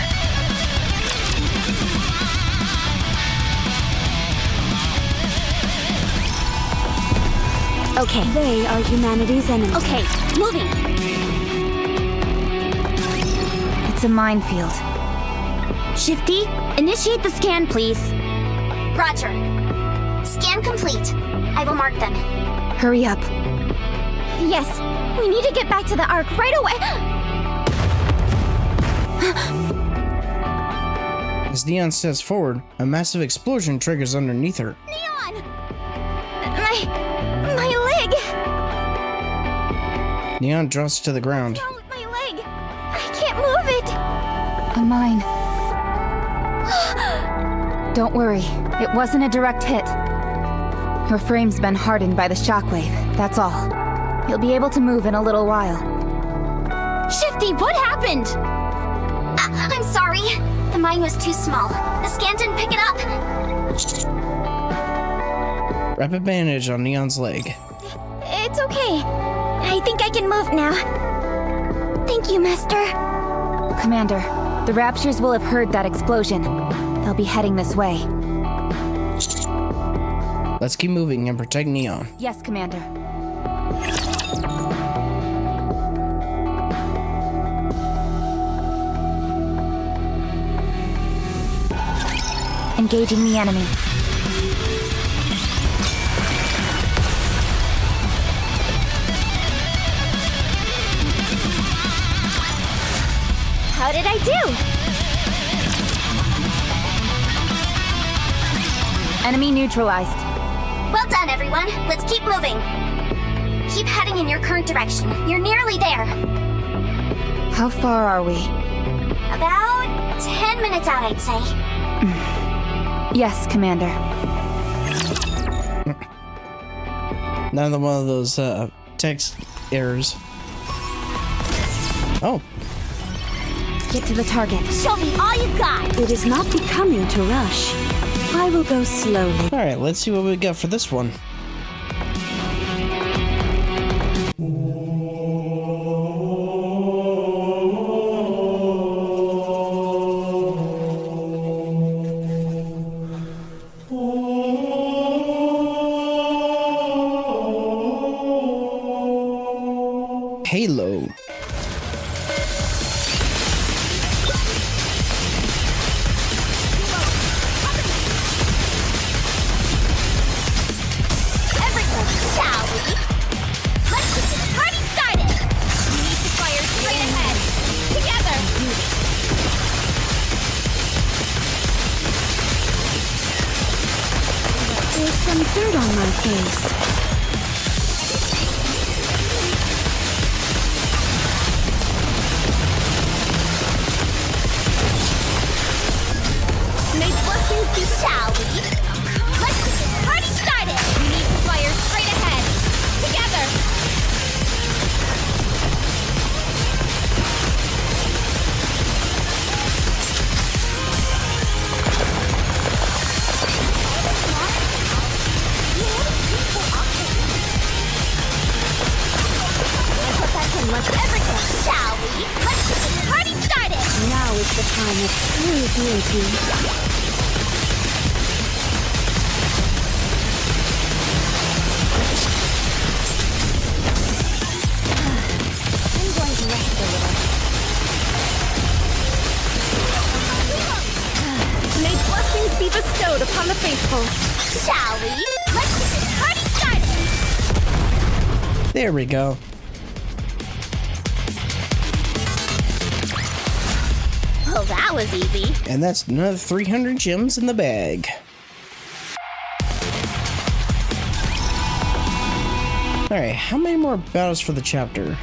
Okay. They are humanity's enemies. Okay, moving. It's a minefield. Shifty, initiate the scan, please. Roger. Scan complete. I will mark them. Hurry up. Yes, we need to get back to the Ark right away. As Neon steps forward, a massive explosion triggers underneath her. Neon! My leg! Neon drops to the ground. What's wrong with my leg? I can't move it! A mine. Don't worry, it wasn't a direct hit. Her frame's been hardened by the shockwave, that's all. You'll be able to move in a little while. Shifty, what happened? I'm sorry. The mine was too small. The scan didn't pick it up. Wrap a bandage on Neon's leg. It's okay. I think I can move now. Thank you, Master. Commander, the Raptures will have heard that explosion. They'll be heading this way. Let's keep moving and protect Neon. Yes, Commander. Engaging the enemy. How did I do? Enemy neutralized. Well done, everyone. Let's keep moving. Keep heading in your current direction. You're nearly there. How far are we? About 10 minutes out, I'd say. Yes, Commander. Another one of those text errors. Oh, Get to the target. Show me all you got! It is not becoming to rush. I will go slowly. alright, let's see what we got for this one. Halo. Everyone, shall we? Let's get this party started. We need to fire straight ahead. Together. There's some dirt on my face. May blessings be, shall we? Let's get this party started. We need to fire straight ahead. Together. time of true beauty. May blessings be bestowed upon the faithful. Shall we? Let's get this party started! There we go. Well, that was easy. And that's another 300 gems in the bag. Alright, how many more battles for the chapter?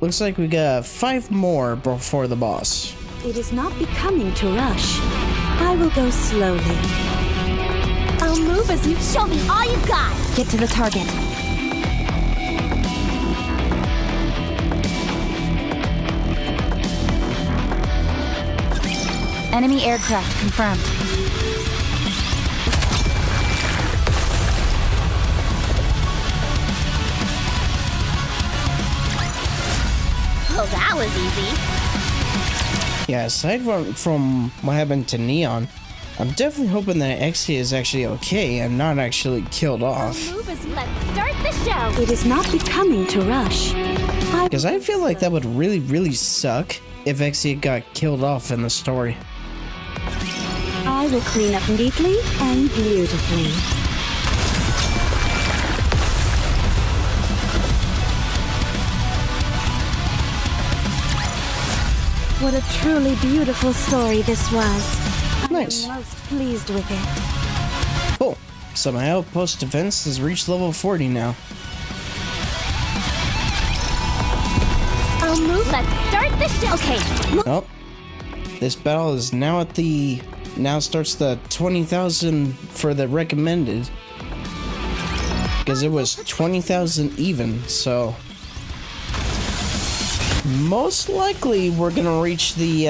Looks like we got 5 more before the boss. It is not becoming to rush. I will go slowly. I'll move as you Show me all you've got! Get to the target. Enemy aircraft confirmed. Well, that was easy. Yeah, aside from what happened to Neon, I'm definitely hoping that Exia is actually okay and not actually killed off. move as you Let's start the show! It is not becoming to rush. Because I feel like that would really suck if Exia got killed off in the story. I will clean up neatly and beautifully. What a truly beautiful story this was. Nice. I'm most pleased with it. Cool. So my outpost defense has reached level 40 now. I'll move. Let's start the show! Okay, Oh. This battle is now at the... Now starts the 20,000 for the recommended. Because it was 20,000 even, so... Most likely we're gonna reach the,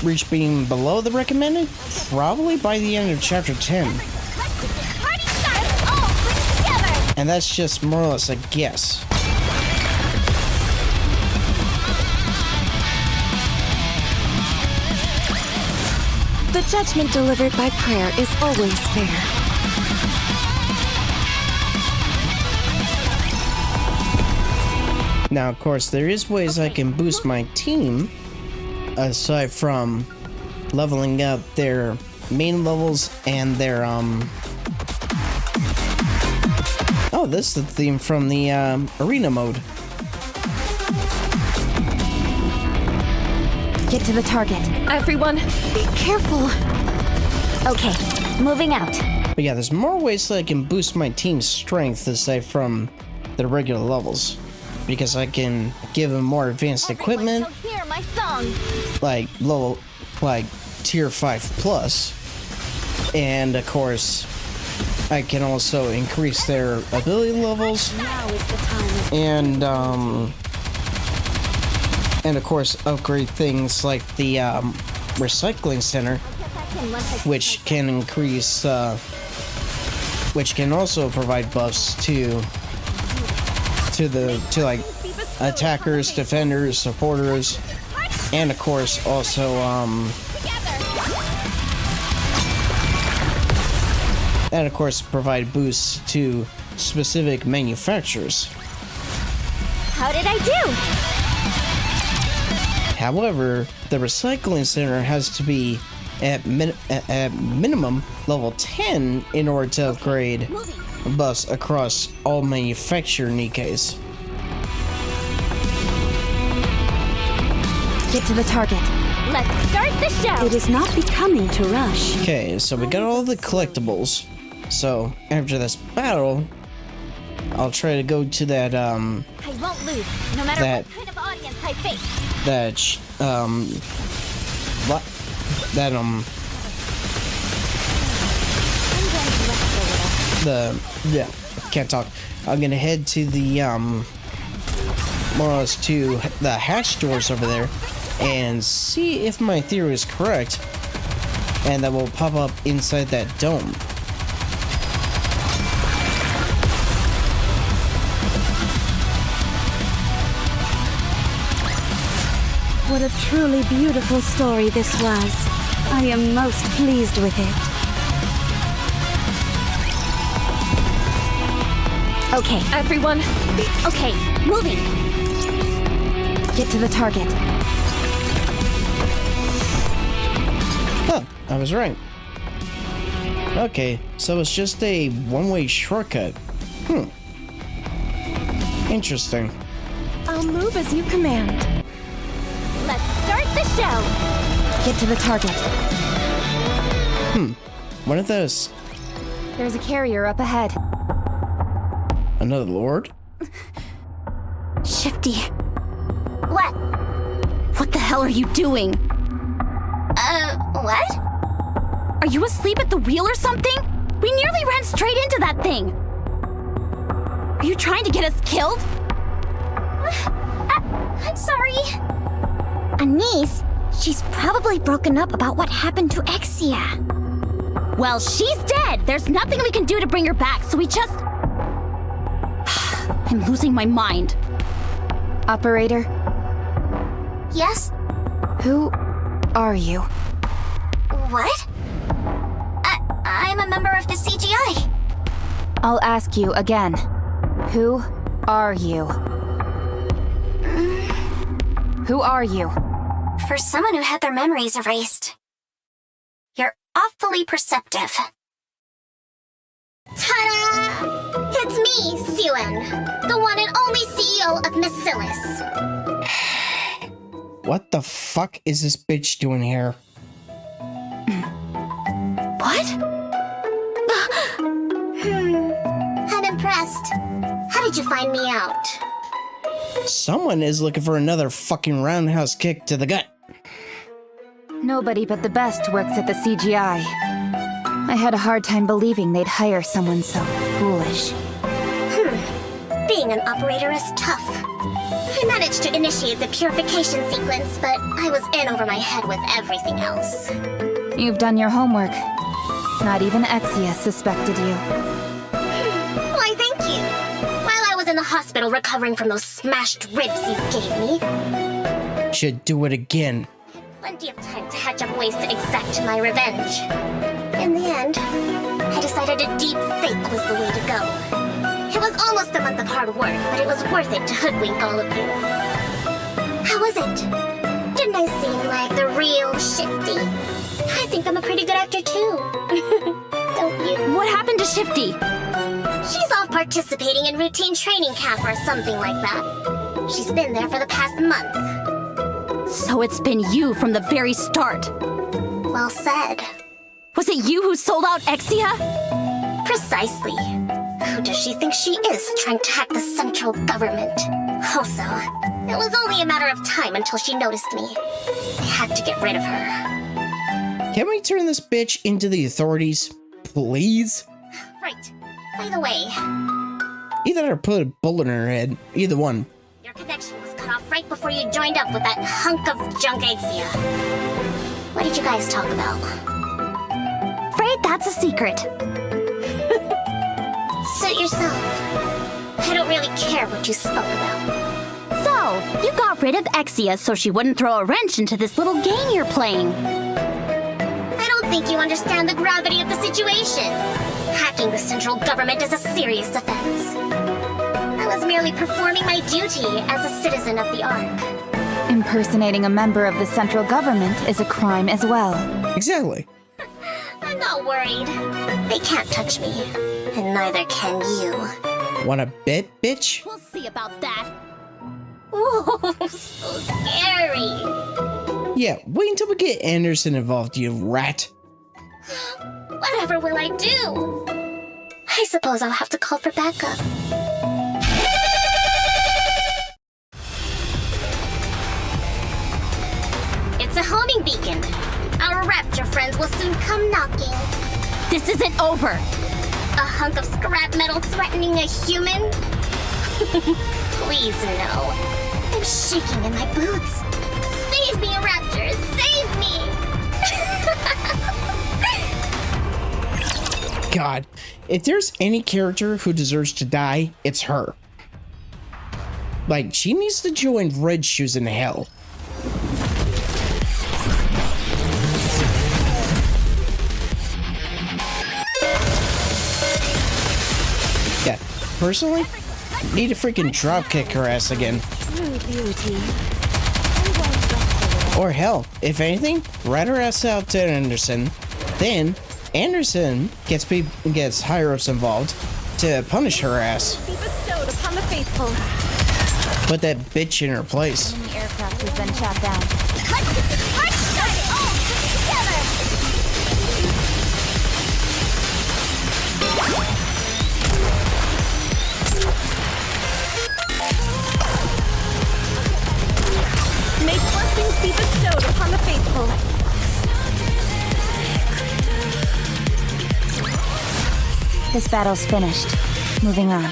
reach being below the recommended, probably by the end of chapter 10. let's get this party started! All put together! And that's just more or less a guess. The judgment delivered by prayer is always fair. Now, of course, there is ways I can boost my team, aside from leveling up their main levels and their, Oh, this is the theme from the, arena mode. Get to the target. everyone, be careful. Okay, moving out. But yeah, there's more ways that I can boost my team's strength aside from the regular levels. Because I can give them more advanced equipment, Everyone shall hear my song. like level, like tier 5 plus. And of course, I can also increase their ability levels. Now is the time of And of course, upgrade things like the recycling center, which can increase, which can also provide buffs to like attackers, defenders, supporters, and of course also and of course provide boosts to specific manufacturers. How did I do? However, the recycling center has to be at minimum level 10 in order to upgrade buffs across all manufacturer NIKKEs. Get to the target. Let's start the show! It is not becoming to rush. Okay, so we got all the collectibles. So after this battle, I'll try to go to that I won't lose, no matter That- what kind of audience I face. Can't talk. I'm gonna head to the more or less to the hatch doors over there and see if my theory is correct, and that will pop up inside that dome. What a truly beautiful story this was. I am most pleased with it. Okay, everyone. Okay, moving. Get to the target. Huh, I was right. Okay, so it's just a one-way shortcut. Interesting. I'll move as you command. Let's start the show. Get to the target. One of those. There's a carrier up ahead. Another lord? Shifty, What? what the hell are you doing? What? Are you asleep at the wheel or something? We nearly ran straight into that thing. Are you trying to get us killed? I'm sorry. Anise, she's probably broken up about what happened to Exia. Well, she's dead. There's nothing we can do to bring her back, so we just... I'm losing my mind. Operator, Yes? who are you? What? I'm a member of the CGI. I'll ask you again. Who are you? Who are you? For someone who had their memories erased, you're awfully perceptive. Ta-da! It's me, Siwen, the one and only CEO of Miscellus. What the fuck is this bitch doing here? What? I'm impressed. How did you find me out? Someone is looking for another fucking roundhouse kick to the gut. Nobody but the best works at the CGI. I had a hard time believing they'd hire someone so foolish. Being an operator is tough. I managed to initiate the purification sequence, but I was in over my head with everything else. You've done your homework. Not even Exia suspected you. Why, thank you. While I was in the hospital recovering from those smashed ribs you gave me, Should do it again. plenty of time to hatch up ways to exact my revenge. In the end, I decided a deep fake was the way to go. It was almost a month of hard work, but it was worth it to hoodwink all of you. How was it? Didn't I seem like the real Shifty? I think I'm a pretty good actor too. Don't you? What happened to Shifty? She's off participating in routine training camp or something like that. She's been there for the past month. So it's been you from the very start. Well said. Was it you who sold out Exia? Precisely. Who does she think she is, trying to hack the central government? Also, it was only a matter of time until she noticed me. I had to get rid of her. Can we turn this bitch into the authorities? Please? Right. By the way, Either that or put a bullet in her head. Either one. your connection was cut off right before you joined up with that hunk of junk Exia. What did you guys talk about? Afraid that's a secret. Suit yourself. I don't really care what you spoke about. So, you got rid of Exia so she wouldn't throw a wrench into this little game you're playing. I don't think you understand the gravity of the situation. Hacking the central government is a serious offense. I was merely performing my duty as a citizen of the Ark. Impersonating a member of the central government is a crime as well. Exactly. I'm not worried. They can't touch me. And neither can you. Wanna bet, bitch? We'll see about that. Ooh, so scary. Yeah, wait until we get Anderson involved, you rat. Whatever will I do? I suppose I'll have to call for backup. It's a homing beacon. Our rapture friends will soon come knocking. This isn't over. A hunk of scrap metal threatening a human? Please no. I'm shaking in my boots. Save me, Raptor! Save me! God, if there's any character who deserves to die, it's her. Like, she needs to join Red Shoes in hell. personally need to freaking drop kick her ass again. True beauty. Or hell, if anything, ride her ass out to Anderson. Then Anderson gets higher ups involved to punish her ass. Be bestowed upon the faithful. Put that bitch in her place. The aircraft has been shot down. Let's shut it all together. May blessings be bestowed upon the faithful. This battle's finished. Moving on.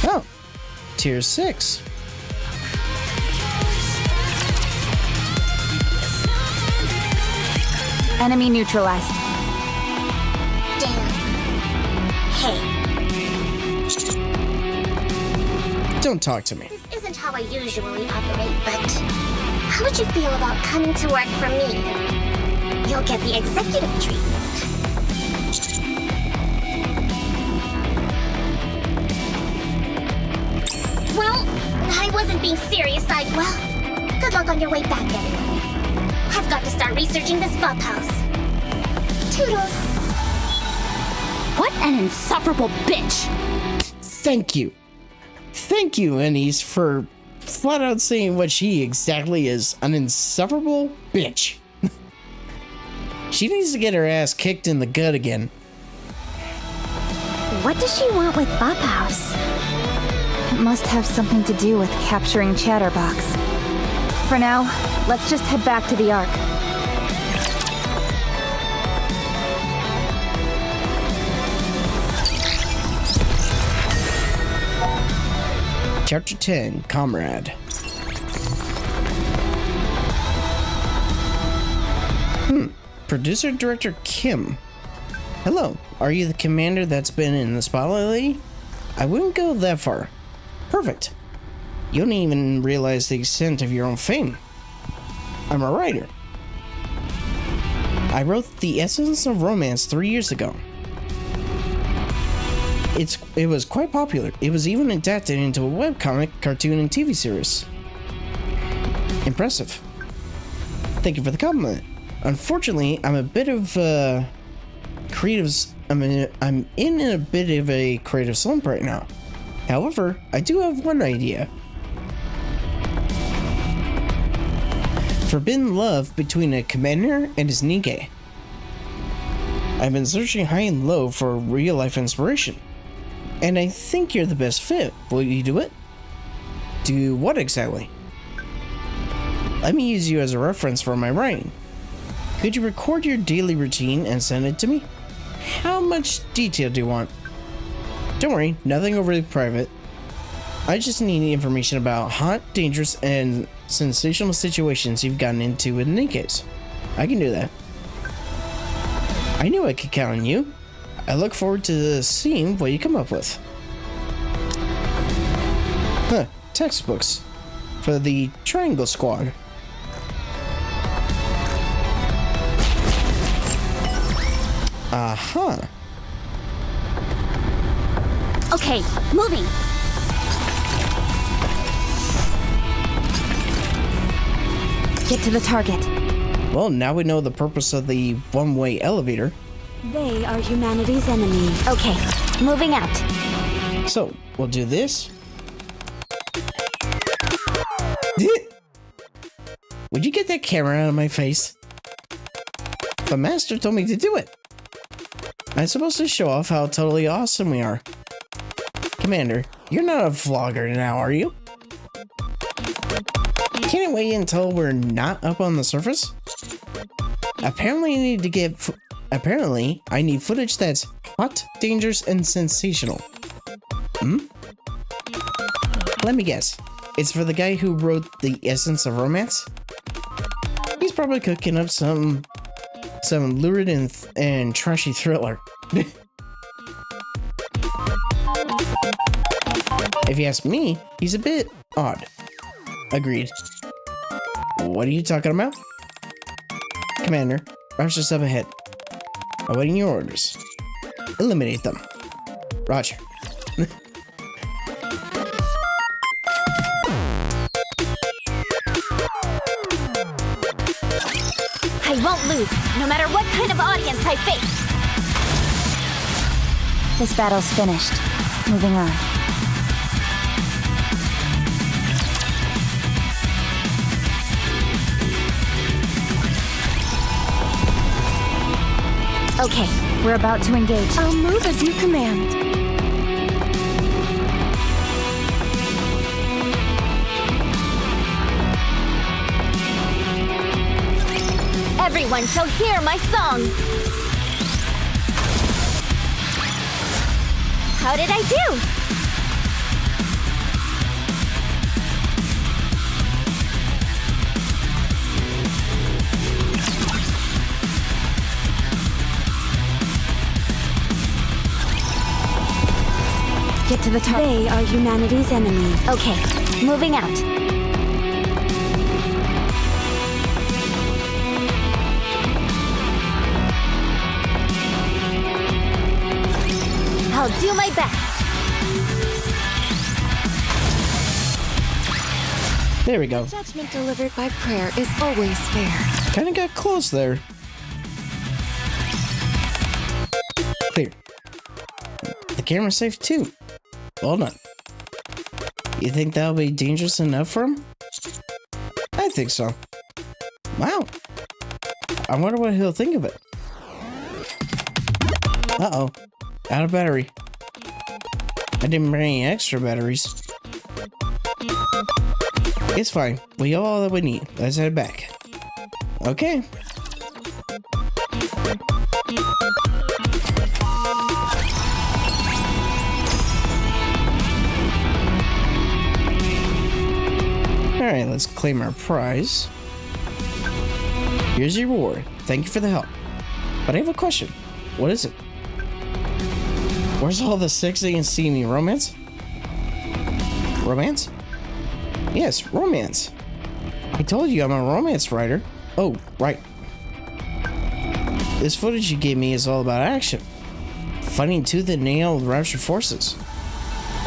Oh, tier 6. Enemy neutralized. Damn. Hey, Don't talk to me. this isn't how I usually operate, but how would you feel about coming to work for me? You'll get the executive treatment. Well, I wasn't being serious. Well, good luck on your way back, everyone. I've got to start researching this Vapaus. Toodles. What an insufferable bitch! Thank you. Thank you, Ennis, for flat out saying what she exactly is. An insufferable bitch. She needs to get her ass kicked in the gut again. What does she want with Vapaus? It must have something to do with capturing Chatterbox. For now, let's just head back to the Ark. Chapter 10, Comrade. Producer Director Kim. Hello, are you the commander that's been in the spotlight lately? I wouldn't go that far. Perfect. You don't even realize the extent of your own fame. I'm a writer. I wrote The Essence of Romance 3 years ago. It was quite popular. It was even adapted into a webcomic, cartoon, and TV series. Impressive. Thank you for the compliment. Unfortunately, I'm a bit of I'm in a bit of a creative slump right now. However, I do have one idea. Forbidden love between a commander and his NIKKE. I've been searching high and low for real-life inspiration, and I think you're the best fit. Will you do it? Do what exactly? Let me use you as a reference for my writing. Could you record your daily routine and send it to me? How much detail do you want? Don't worry, nothing overly private. I just need information about hot, dangerous, and sensational situations you've gotten into with NIKKEs. I can do that. I knew I could count on you. I look forward to seeing what you come up with. Textbooks for the Triangle Squad. Aha. Okay, moving. Get to the target. Well, now we know the purpose of the one-way elevator. They are humanity's enemy. Okay, moving out. So, we'll do this. Would you get that camera out of my face? The master told me to do it. I'm supposed to show off how totally awesome we are. Commander, you're not a vlogger now, are you? Can't it wait until we're not up on the surface? Apparently I need footage that's hot, dangerous, and sensational. Let me guess. It's for the guy who wrote The Essence of Romance? He's probably cooking up some lurid and trashy thriller. If you ask me, he's a bit odd. Agreed. What are you talking about? Commander, Raptors up ahead. Awaiting your orders. Eliminate them. Roger. I won't lose, no matter what kind of audience I face. This battle's finished. Moving on. Okay, we're about to engage. I'll move as you command. Everyone shall hear my song. How did I do? Get to the top. They are humanity's enemy. Okay, moving out. I'll do my best. There we go. Judgment delivered by prayer is always fair. Kinda got close there. Clear. The camera's safe too. Well done. You think that'll be dangerous enough for him? I think so. Wow. I wonder what he'll think of it. Uh-oh. Out of battery. I didn't bring any extra batteries. It's fine. We have all that we need. Let's head back. Okay. Alright, let's claim our prize. Here's your reward. Thank you for the help. But I have a question. What is it? Where's all the sexy and steamy romance? Romance? Yes, romance. I told you I'm a romance writer. Oh, right. This footage you gave me is all about action. Fighting tooth and nail with Rapture forces.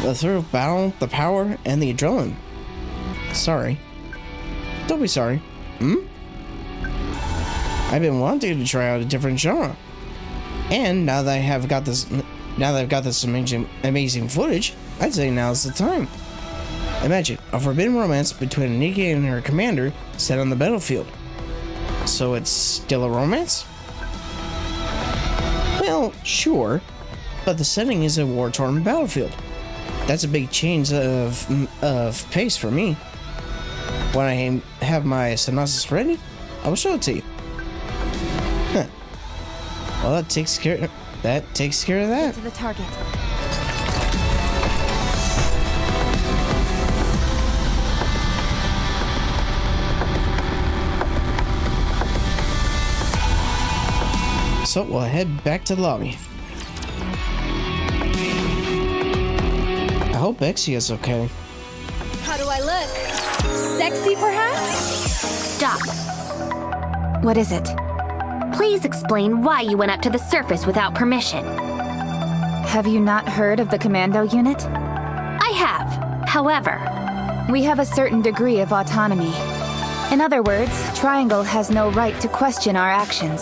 The thrill of battle, the power, and the adrenaline. Sorry. Don't be sorry. I've been wanting to try out a different genre. And now that I've got this amazing footage, I'd say now's the time. Imagine a forbidden romance between NIKKE and her commander set on the battlefield. So it's still a romance? Well, sure, but the setting is a war-torn battlefield. That's a big change of pace for me. When I have my synopsis ready, I will show it to you. Huh. Well, that takes care of that. Get to the target. So we'll head back to the lobby. I hope Exia's okay. How do I look? Sexy, perhaps? Stop. What is it? Please explain why you went up to the surface without permission. Have you not heard of the commando unit? I have. However, We have a certain degree of autonomy. In other words, Triangle has no right to question our actions.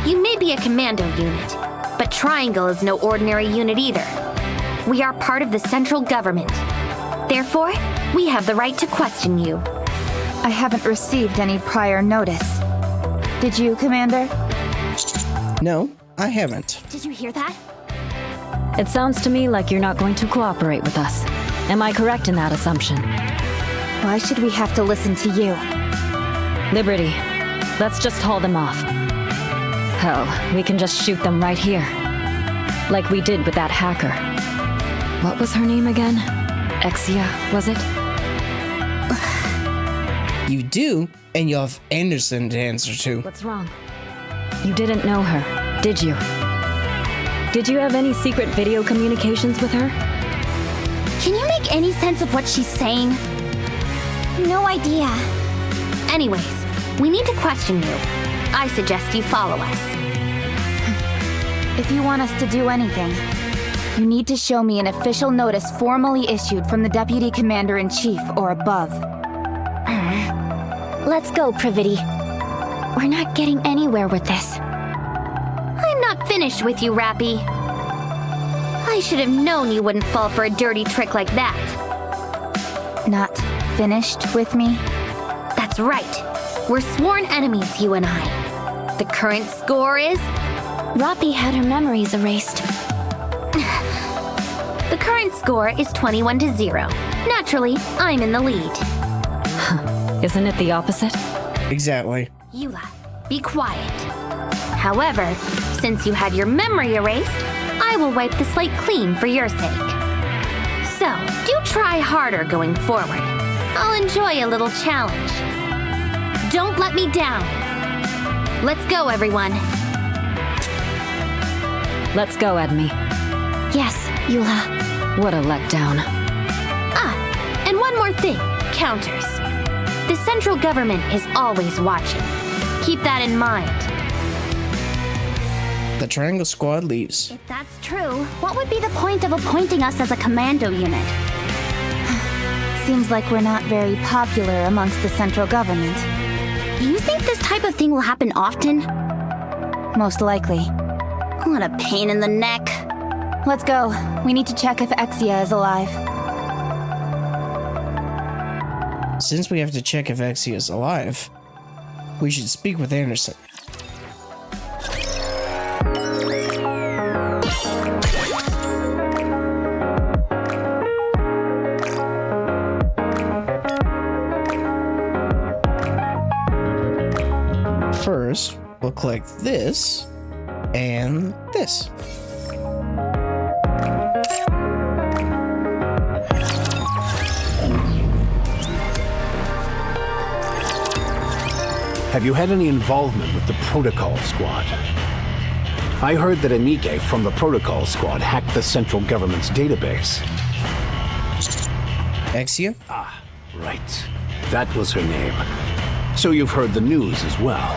you may be a commando unit, but Triangle is no ordinary unit either. We are part of the central government. Therefore, we have the right to question you. I haven't received any prior notice. Did you, Commander? No, I haven't. Did you hear that? It sounds to me like you're not going to cooperate with us. Am I correct in that assumption? Why should we have to listen to you? Liberty, let's just haul them off. Hell, we can just shoot them right here. Like we did with that hacker. What was her name again? Exia, was it? You do, and you have Anderson to answer to. What's wrong? You didn't know her, did you? Did you have any secret video communications with her? Can you make any sense of what she's saying? No idea. Anyways, we need to question you. I suggest you follow us. If you want us to do anything, you need to show me an official notice formally issued from the Deputy Commander-in-Chief or above. Let's go, Privity. We're not getting anywhere with this. I'm not finished with you, Rappy. I should have known you wouldn't fall for a dirty trick like that. Not finished with me? That's right. We're sworn enemies, you and I. The current score is... Rappy had her memories erased. The current score is 21-0. Naturally, I'm in the lead. Isn't it the opposite? Exactly. Eula, be quiet. However, since you had your memory erased, I will wipe the slate clean for your sake. So, do try harder going forward. I'll enjoy a little challenge. Don't let me down. Let's go, everyone. Let's go, Edme. Yes, Eula. What a letdown. Ah, and one more thing, counters. The central government is always watching. Keep that in mind. The Triangle Squad leaves. If that's true, what would be the point of appointing us as a commando unit? Seems like we're not very popular amongst the central government. You think this type of thing will happen often? Most likely. What a pain in the neck. Let's go. We need to check if Exia is alive. Since we have to check if Exia is alive, we should speak with Anderson. First, we'll click this and this. Have you had any involvement with the Protocol Squad? I heard that a NIKKE from the Protocol Squad hacked the central government's database. Exia? Ah, right. That was her name. So you've heard the news as well.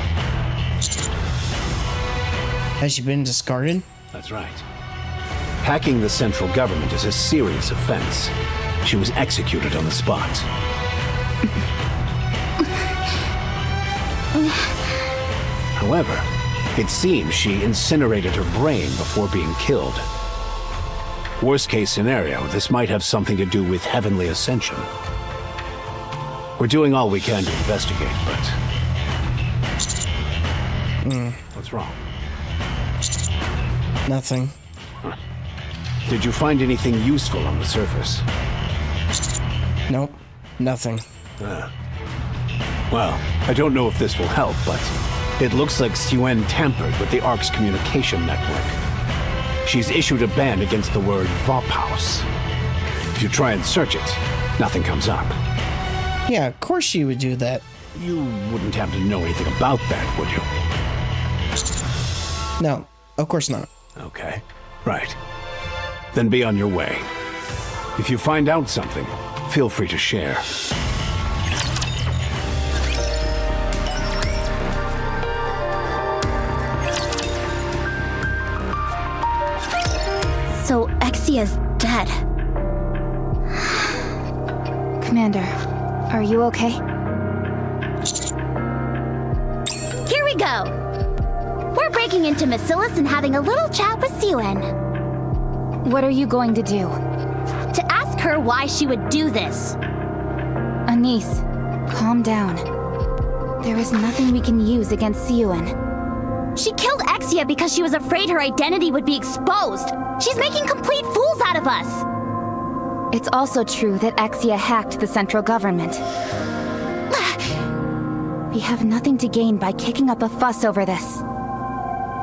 Has she been discarded? That's right. Hacking the central government is a serious offense. She was executed on the spot. However, it seems she incinerated her brain before being killed. Worst case scenario, this might have something to do with heavenly ascension. We're doing all we can to investigate, but... What's wrong? Nothing. Huh. Did you find anything useful on the surface? Nope. Nothing. Well, I don't know if this will help, but it looks like Suen tampered with the Ark's communication network. She's issued a ban against the word Vapaus. If you try and search it, nothing comes up. Yeah, of course she would do that. You wouldn't happen to know anything about that, would you? No, of course not. Okay, right. Then be on your way. If you find out something, feel free to share. So Exia's dead. Commander, are you okay? Here we go! We're breaking into Macilis and having a little chat with Suen. What are you going to do? To ask her why she would do this. Anise, calm down. There is nothing we can use against Suen. She killed Exia because she was afraid her identity would be exposed. She's making complete fools out of us. It's also true that Exia hacked the central government. We have nothing to gain by kicking up a fuss over this.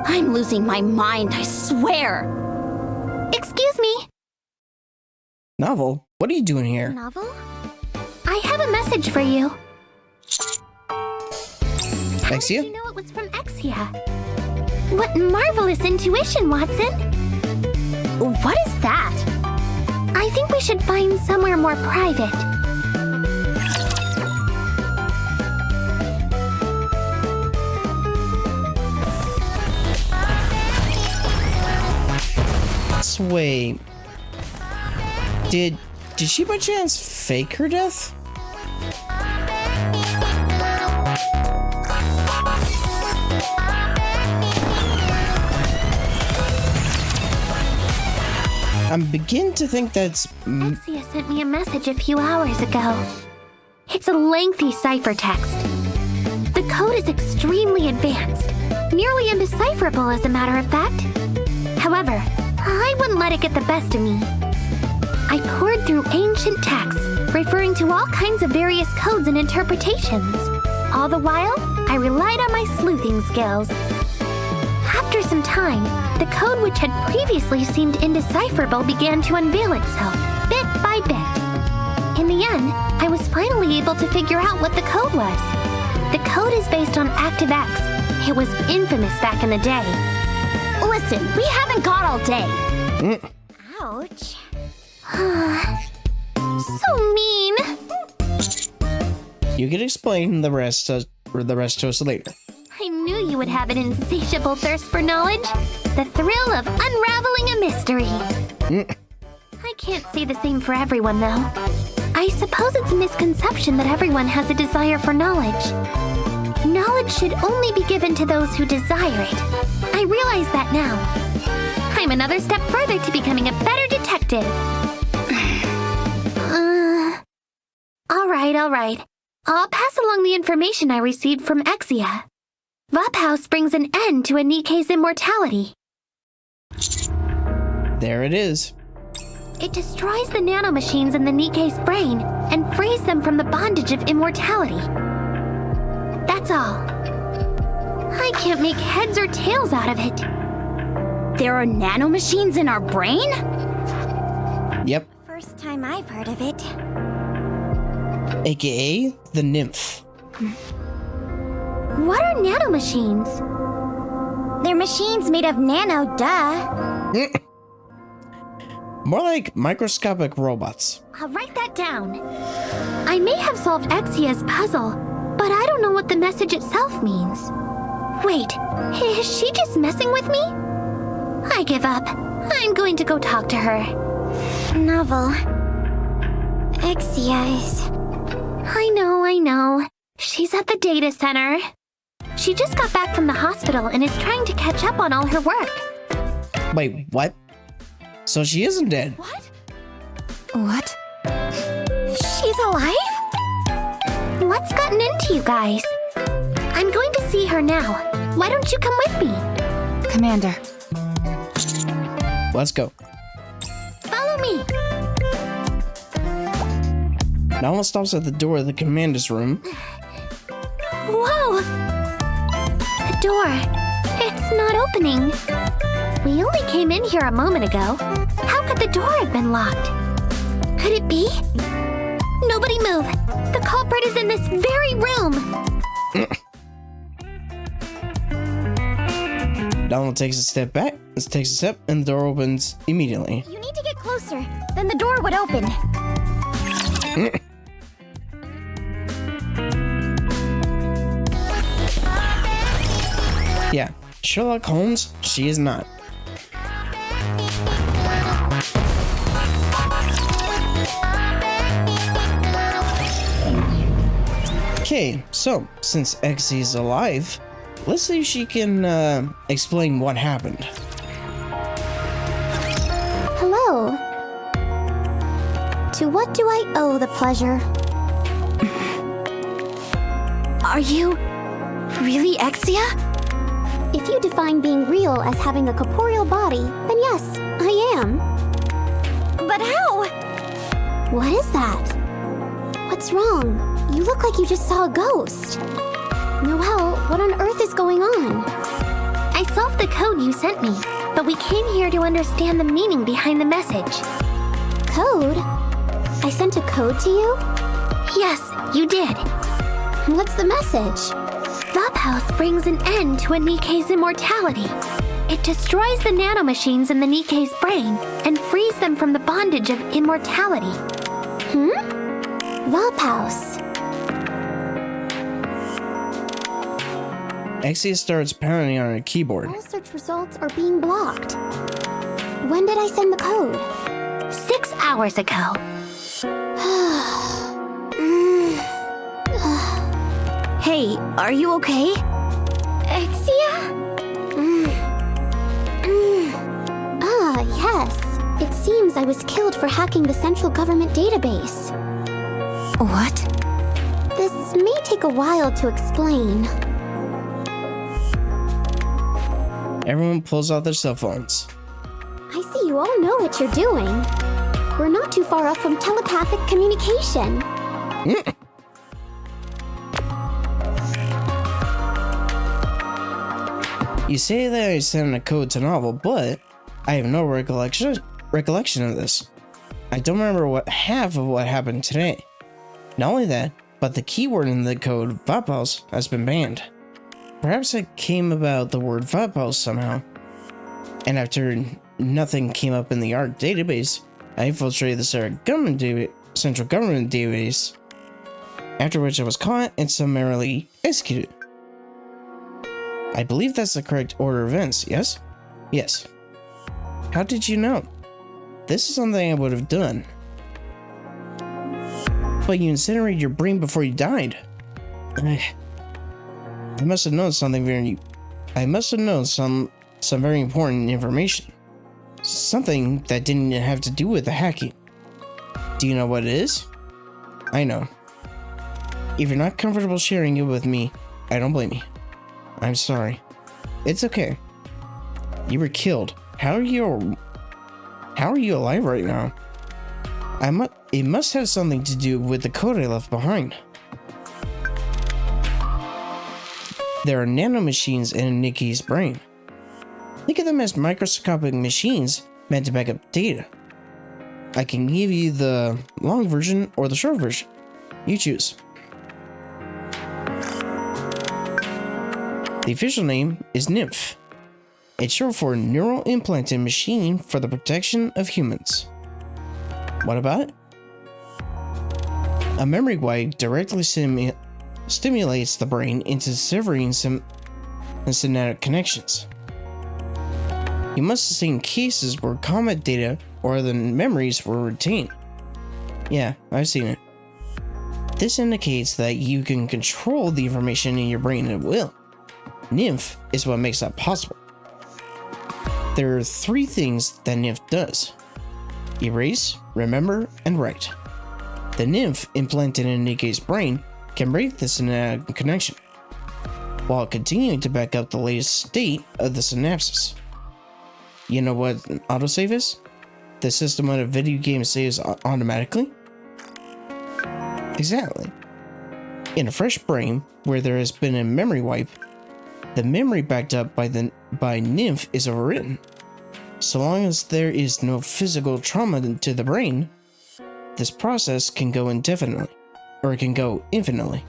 I'm losing my mind, I swear. Excuse me. Novel? What are you doing here? Novel? I have a message for you. How did Exia? you know it was from Exia? What marvelous intuition, Watson. What is that? I think we should find somewhere more private. Wait. Did she by chance fake her death? I'm beginning to think that's... Exia sent me a message a few hours ago. It's a lengthy ciphertext. The code is extremely advanced, nearly undecipherable as a matter of fact. However, I wouldn't let it get the best of me. I poured through ancient texts, referring to all kinds of various codes and interpretations. All the while, I relied on my sleuthing skills. After some time, the code which had previously seemed indecipherable began to unveil itself, bit by bit. In the end, I was finally able to figure out what the code was. The code is based on ActiveX. It was infamous back in the day. Listen, we haven't got all day. Ouch. So mean. You can explain the rest to us later. I knew you would have an insatiable thirst for knowledge. The thrill of unraveling a mystery. I can't say the same for everyone, though. I suppose it's a misconception that everyone has a desire for knowledge. Knowledge should only be given to those who desire it. I realize that now. I'm another step further to becoming a better detective. All right. I'll pass along the information I received from Exia. Vapaus brings an end to a NIKKE's immortality. There it is. It destroys the nanomachines in the NIKKE's brain and frees them from the bondage of immortality. That's all. I can't make heads or tails out of it. There are nanomachines in our brain? Yep. First time I've heard of it. AKA the nymph. What are nanomachines? They're machines made of nano, duh. More like microscopic robots. I'll write that down. I may have solved Exia's puzzle, but I don't know what the message itself means. Wait, is she just messing with me? I give up. I'm going to go talk to her. Novel. Exia is... I know. She's at the data center. She just got back from the hospital and is trying to catch up on all her work. Wait, what? So she isn't dead? What? She's alive? What's gotten into you guys? I'm going to see her now. Why don't you come with me? Commander. Let's go. Follow me. Nala stops at the door of the commander's room. Whoa! The door. It's not opening. We only came in here a moment ago. How could the door have been locked? Could it be? Nobody move. The culprit is in this very room. Donald takes a step back, and the door opens immediately. You need to get closer, then the door would open. Yeah, Sherlock Holmes, she is not. Okay, so since Exia is alive, let's see if she can explain what happened. Hello. To what do I owe the pleasure? Are you really Exia? If you define being real as having a corporeal body, then yes, I am. But how? What is that? What's wrong? You look like you just saw a ghost. Noelle, what on earth is going on? I solved the code you sent me, but we came here to understand the meaning behind the message. Code? I sent a code to you? Yes, you did. What's the message? Vapaus brings an end to a NIKKE's immortality. It destroys the nanomachines in the NIKKE's brain and frees them from the bondage of immortality. Vapaus. Exia starts pounding on her keyboard. All search results are being blocked. When did I send the code? 6 hours ago. Hey, are you okay? Exia? Yes. It seems I was killed for hacking the central government database. What? This may take a while to explain. Everyone pulls out their cell phones. I see you all know what you're doing. We're not too far off from telepathic communication. You say that I sent a code to Novel, but I have no recollection of this. I don't remember half of what happened today. Not only that, but the keyword in the code Vapaus has been banned. Perhaps it came about the word Vapaus somehow. And after nothing came up in the ARC database, I infiltrated the central government database, after which I was caught and summarily executed. I believe that's the correct order of events, yes? Yes. How did you know? This is something I would have done. But you incinerated your brain before you died. I must have known something very... I must have known some very important information. Something that didn't have to do with the hacking. Do you know what it is? I know. If you're not comfortable sharing it with me, I don't blame you. I'm sorry. It's okay. You were killed. How are you alive right now? It must have something to do with the code I left behind. There are nanomachines in NIKKE's brain. Think of them as microscopic machines meant to back up data. I can give you the long version or the short version. You choose. The official name is NIMF. It's short for Neural Implanted Machine for the Protection of Humans. What about it? A memory wipe directly stimulates the brain into severing synaptic connections. You must have seen cases where combat data or the memories were retained. Yeah, I've seen it. This indicates that you can control the information in your brain at will. NIMF is what makes that possible. There are 3 things that NIMF does: erase, remember, and write. The NIMF implanted in NIKKE's brain can break the synaptic connection, while continuing to back up the latest state of the synapses. You know what an autosave is? The system when a video game saves automatically? Exactly. In a fresh brain, where there has been a memory wipe, the memory backed up by NIMF is overwritten. So long as there is no physical trauma to the brain, this process can go indefinitely, or it can go infinitely.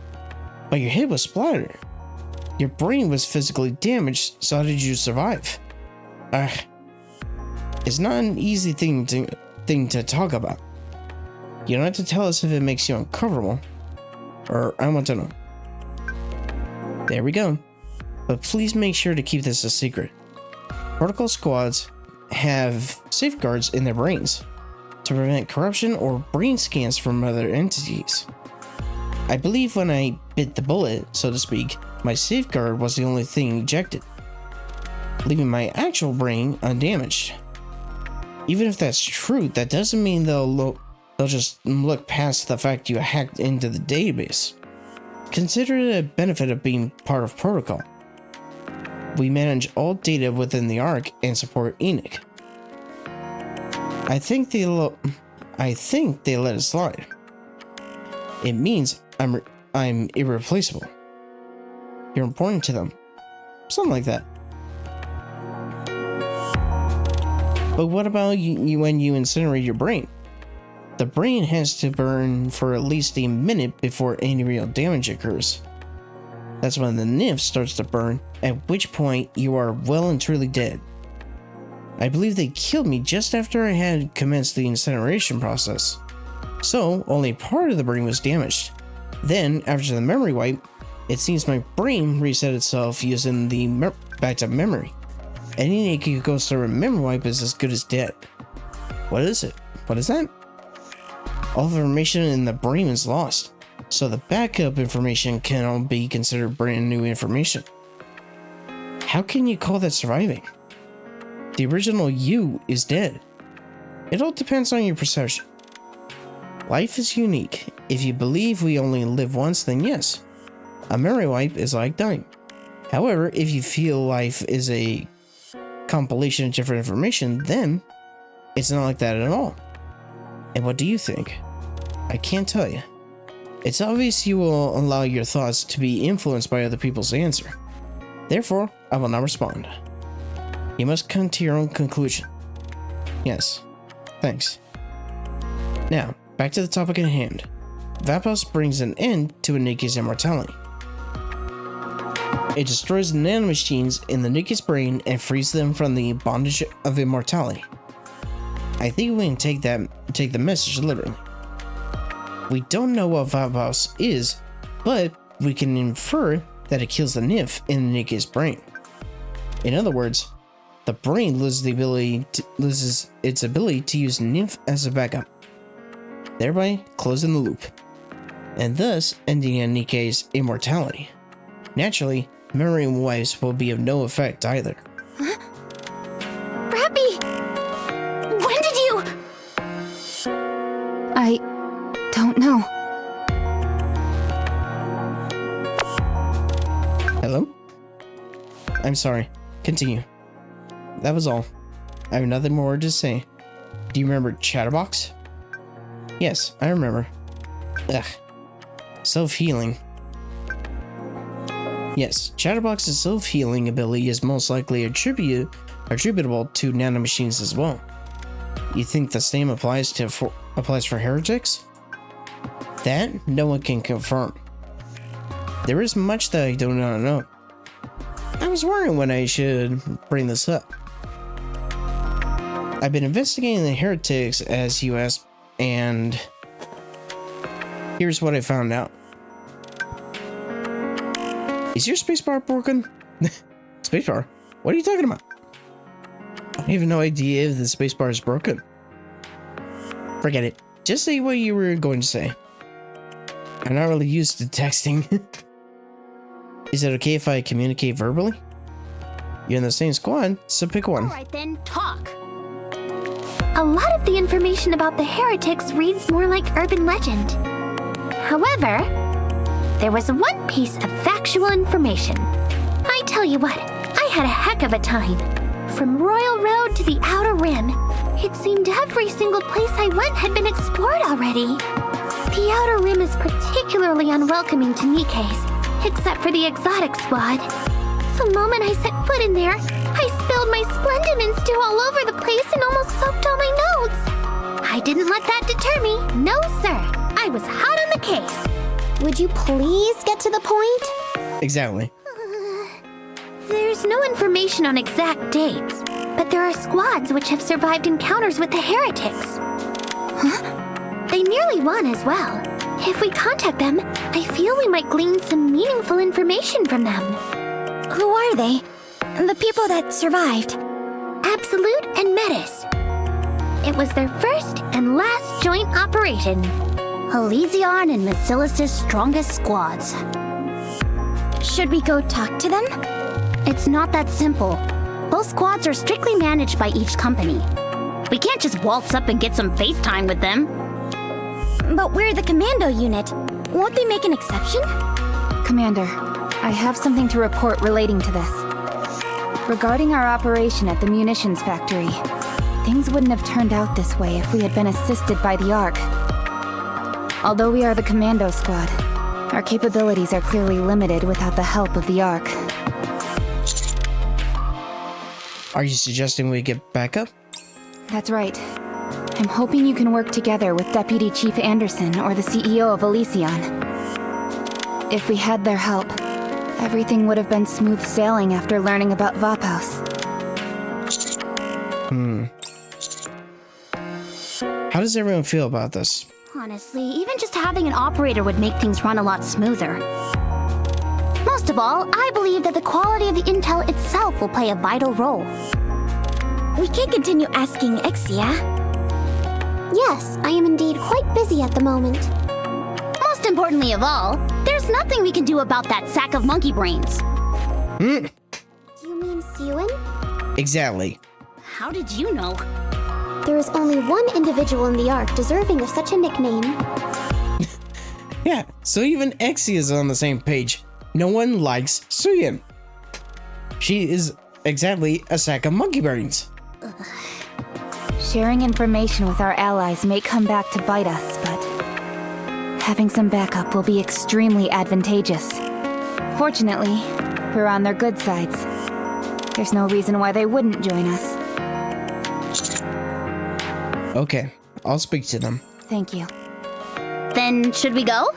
But your head was splattered. Your brain was physically damaged, so how did you survive? It's not an easy thing to talk about. You don't have to tell us if it makes you uncomfortable, or I want to know. There we go. But please make sure to keep this a secret. Protocol squads have safeguards in their brains to prevent corruption or brain scans from other entities. I believe when I bit the bullet, so to speak, my safeguard was the only thing ejected, leaving my actual brain undamaged. Even if that's true, that doesn't mean they'll just look past the fact you hacked into the database. Consider it a benefit of being part of Protocol. We manage all data within the ARC and support ENIC. I think they let it slide. It means I'm irreplaceable. You're important to them. Something like that. But what about you when you incinerate your brain? The brain has to burn for at least a minute before any real damage occurs. That's when the NIF starts to burn, at which point you are well and truly dead. I believe they killed me just after I had commenced the incineration process, so only part of the brain was damaged. Then, after the memory wipe, it seems my brain reset itself using the backed up memory. Any NIKKE who goes through a memory wipe is as good as dead. What is it? What is that? All the information in the brain is lost, so the backup information cannot be considered brand new information. How can you call that surviving? The original you is dead. It all depends on your perception. Life is unique. If you believe we only live once, then yes, a memory wipe is like dying. However, if you feel life is a compilation of different information, then it's not like that at all. And what do you think? I can't tell you. It's obvious you will allow your thoughts to be influenced by other people's answer. Therefore, I will not respond. You must come to your own conclusion. Yes. Thanks. Now, back to the topic at hand. Vapaus brings an end to a NIKKE's immortality. It destroys the nanomachines in the NIKKE's brain and frees them from the bondage of immortality. I think we can take the message literally. We don't know what Vapaus is, but we can infer that it kills the nymph in the NIKKE's brain. In other words, the brain loses its ability to use nymph as a backup, thereby closing the loop, and thus ending NIKKE's immortality. Naturally, memory wipes will be of no effect either. Huh? Rappy! When did you... I don't know. Hello? I'm sorry. Continue. That was all. I have nothing more to say. Do you remember Chatterbox? Yes, I remember. Ugh. Self-healing. Yes, Chatterbox's self-healing ability is most likely attributable to nanomachines as well. You think the same applies for heretics? That no one can confirm. There is much that I do not know. I was wondering when I should bring this up. I've been investigating the heretics as you asked, and here's what I found out. Is your spacebar broken? Spacebar? What are you talking about? I have no idea if the spacebar is broken. Forget it. Just say what you were going to say. I'm not really used to texting. Is it okay if I communicate verbally? You're in the same squad, so pick one. Alright then, talk. A lot of the information about the heretics reads more like urban legend. However, there was one piece of factual information. I tell you what, I had a heck of a time. From Royal Road to the Outer Rim, it seemed every single place I went had been explored already. The Outer Rim is particularly unwelcoming to NIKKE's, except for the exotic squad. The moment I set foot in there, I spilled my Splendiments stew all over the place and almost soaked all my notes. I didn't let that deter me. No, sir. I was hot on the case. Would you please get to the point? Exactly. There's no information on exact dates, but there are squads which have survived encounters with the heretics. Huh? They nearly won as well. If we contact them, I feel we might glean some meaningful information from them. Who are they? The people that survived? Absolute and Metis. It was their first and last joint operation. Elysion and Basilis's strongest squads. Should we go talk to them? It's not that simple. Both squads are strictly managed by each company. We can't just waltz up and get some FaceTime with them. But we're the commando unit. Won't they make an exception? Commander, I have something to report relating to this. Regarding our operation at the munitions factory, things wouldn't have turned out this way if we had been assisted by the Ark. Although we are the commando squad, our capabilities are clearly limited without the help of the Ark. Are you suggesting we get backup? That's right. I'm hoping you can work together with Deputy Chief Anderson or the CEO of Elysion. If we had their help, everything would have been smooth sailing after learning about Vapaus. How does everyone feel about this? Honestly, even just having an operator would make things run a lot smoother. Most of all, I believe that the quality of the intel itself will play a vital role. We can continue asking Exia. Yes, I am indeed quite busy at the moment. Most importantly of all, there's nothing we can do about that sack of monkey brains. Do you mean Sewin? Exactly. How did you know? There is only one individual in the Ark deserving of such a nickname. Yeah, so even Exia is on the same page. No one likes Suyin. She is exactly a sack of monkey brains. Sharing information with our allies may come back to bite us, but having some backup will be extremely advantageous. Fortunately, we're on their good sides. There's no reason why they wouldn't join us. Okay, I'll speak to them. Thank you. Then should we go?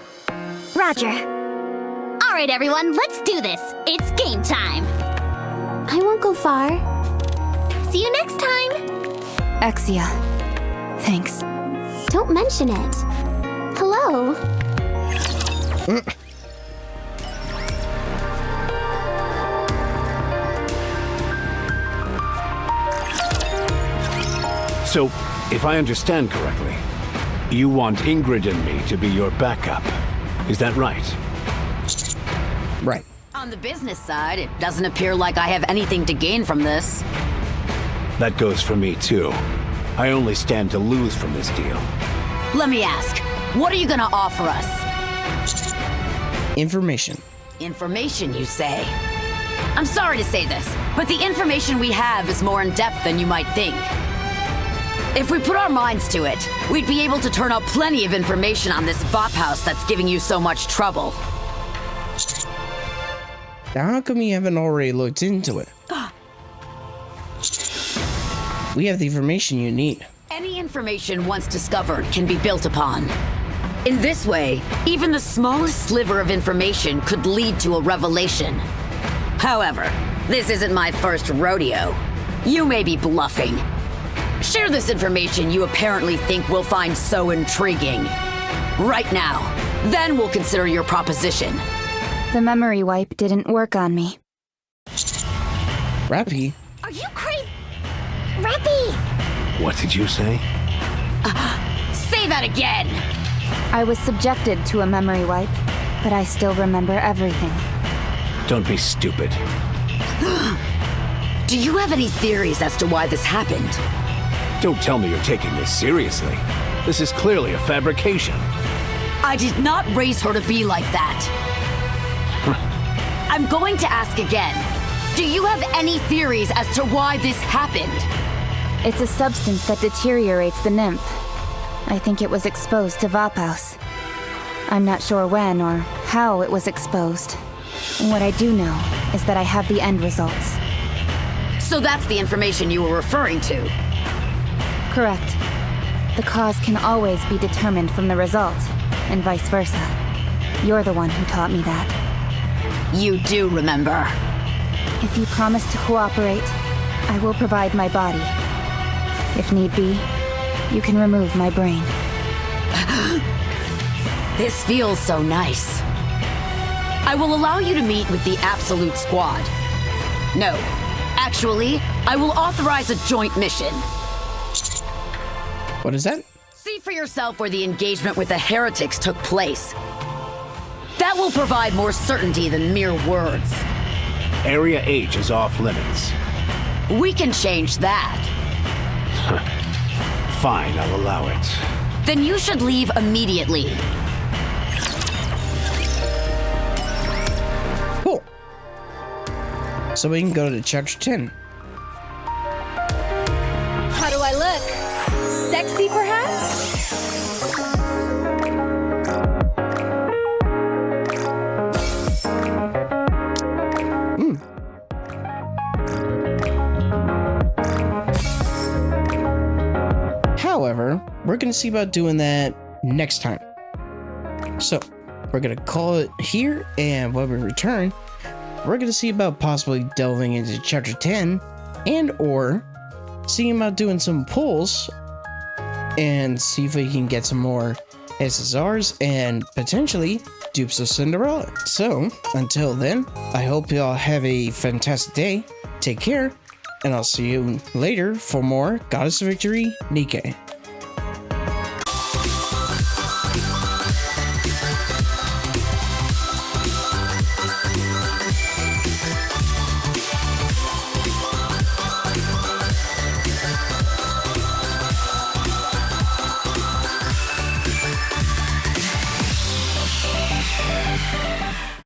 Roger. All right, everyone, let's do this. It's game time. I won't go far. See you next time. Exia. Thanks. Don't mention it. Hello. So, if I understand correctly, you want Ingrid and me to be your backup. Is that right? Right. On the business side, it doesn't appear like I have anything to gain from this. That goes for me too. I only stand to lose from this deal. Let me ask, what are you gonna offer us? Information. Information, you say? I'm sorry to say this, but the information we have is more in-depth than you might think. If we put our minds to it, we'd be able to turn up plenty of information on this Vapaus that's giving you so much trouble. Now, how come you haven't already looked into it? We have the information you need. Any information once discovered can be built upon. In this way, even the smallest sliver of information could lead to a revelation. However, this isn't my first rodeo. You may be bluffing. Share this information you apparently think we'll find so intriguing. Right now. Then we'll consider your proposition. The memory wipe didn't work on me. Rappy? Are you crazy? Rappy! What did you say? Say that again! I was subjected to a memory wipe, but I still remember everything. Don't be stupid. Do you have any theories as to why this happened? Don't tell me you're taking this seriously. This is clearly a fabrication. I did not raise her to be like that. I'm going to ask again. Do you have any theories as to why this happened? It's a substance that deteriorates the nymph. I think it was exposed to Vapaus. I'm not sure when or how it was exposed. What I do know is that I have the end results. So that's the information you were referring to? Correct. The cause can always be determined from the result, and vice versa. You're the one who taught me that. You do remember. If you promise to cooperate, I will provide my body. If need be, you can remove my brain. This feels so nice. I will allow you to meet with the Absolute Squad. No, actually, I will authorize a joint mission. What is that? See for yourself where the engagement with the heretics took place. That will provide more certainty than mere words. Area H is off limits. We can change that. Fine, I'll allow it. Then you should leave immediately. Cool. So we can go to chapter 10. How do I look? Sexy, perhaps? However, we're going to see about doing that next time. So, we're going to call it here, and when we return, we're going to see about possibly delving into chapter 10 and or seeing about doing some pulls and see if we can get some more SSRs and potentially dupes of Cinderella. So, until then, I hope y'all have a fantastic day. Take care, and I'll see you later for more Goddess of Victory NIKKE.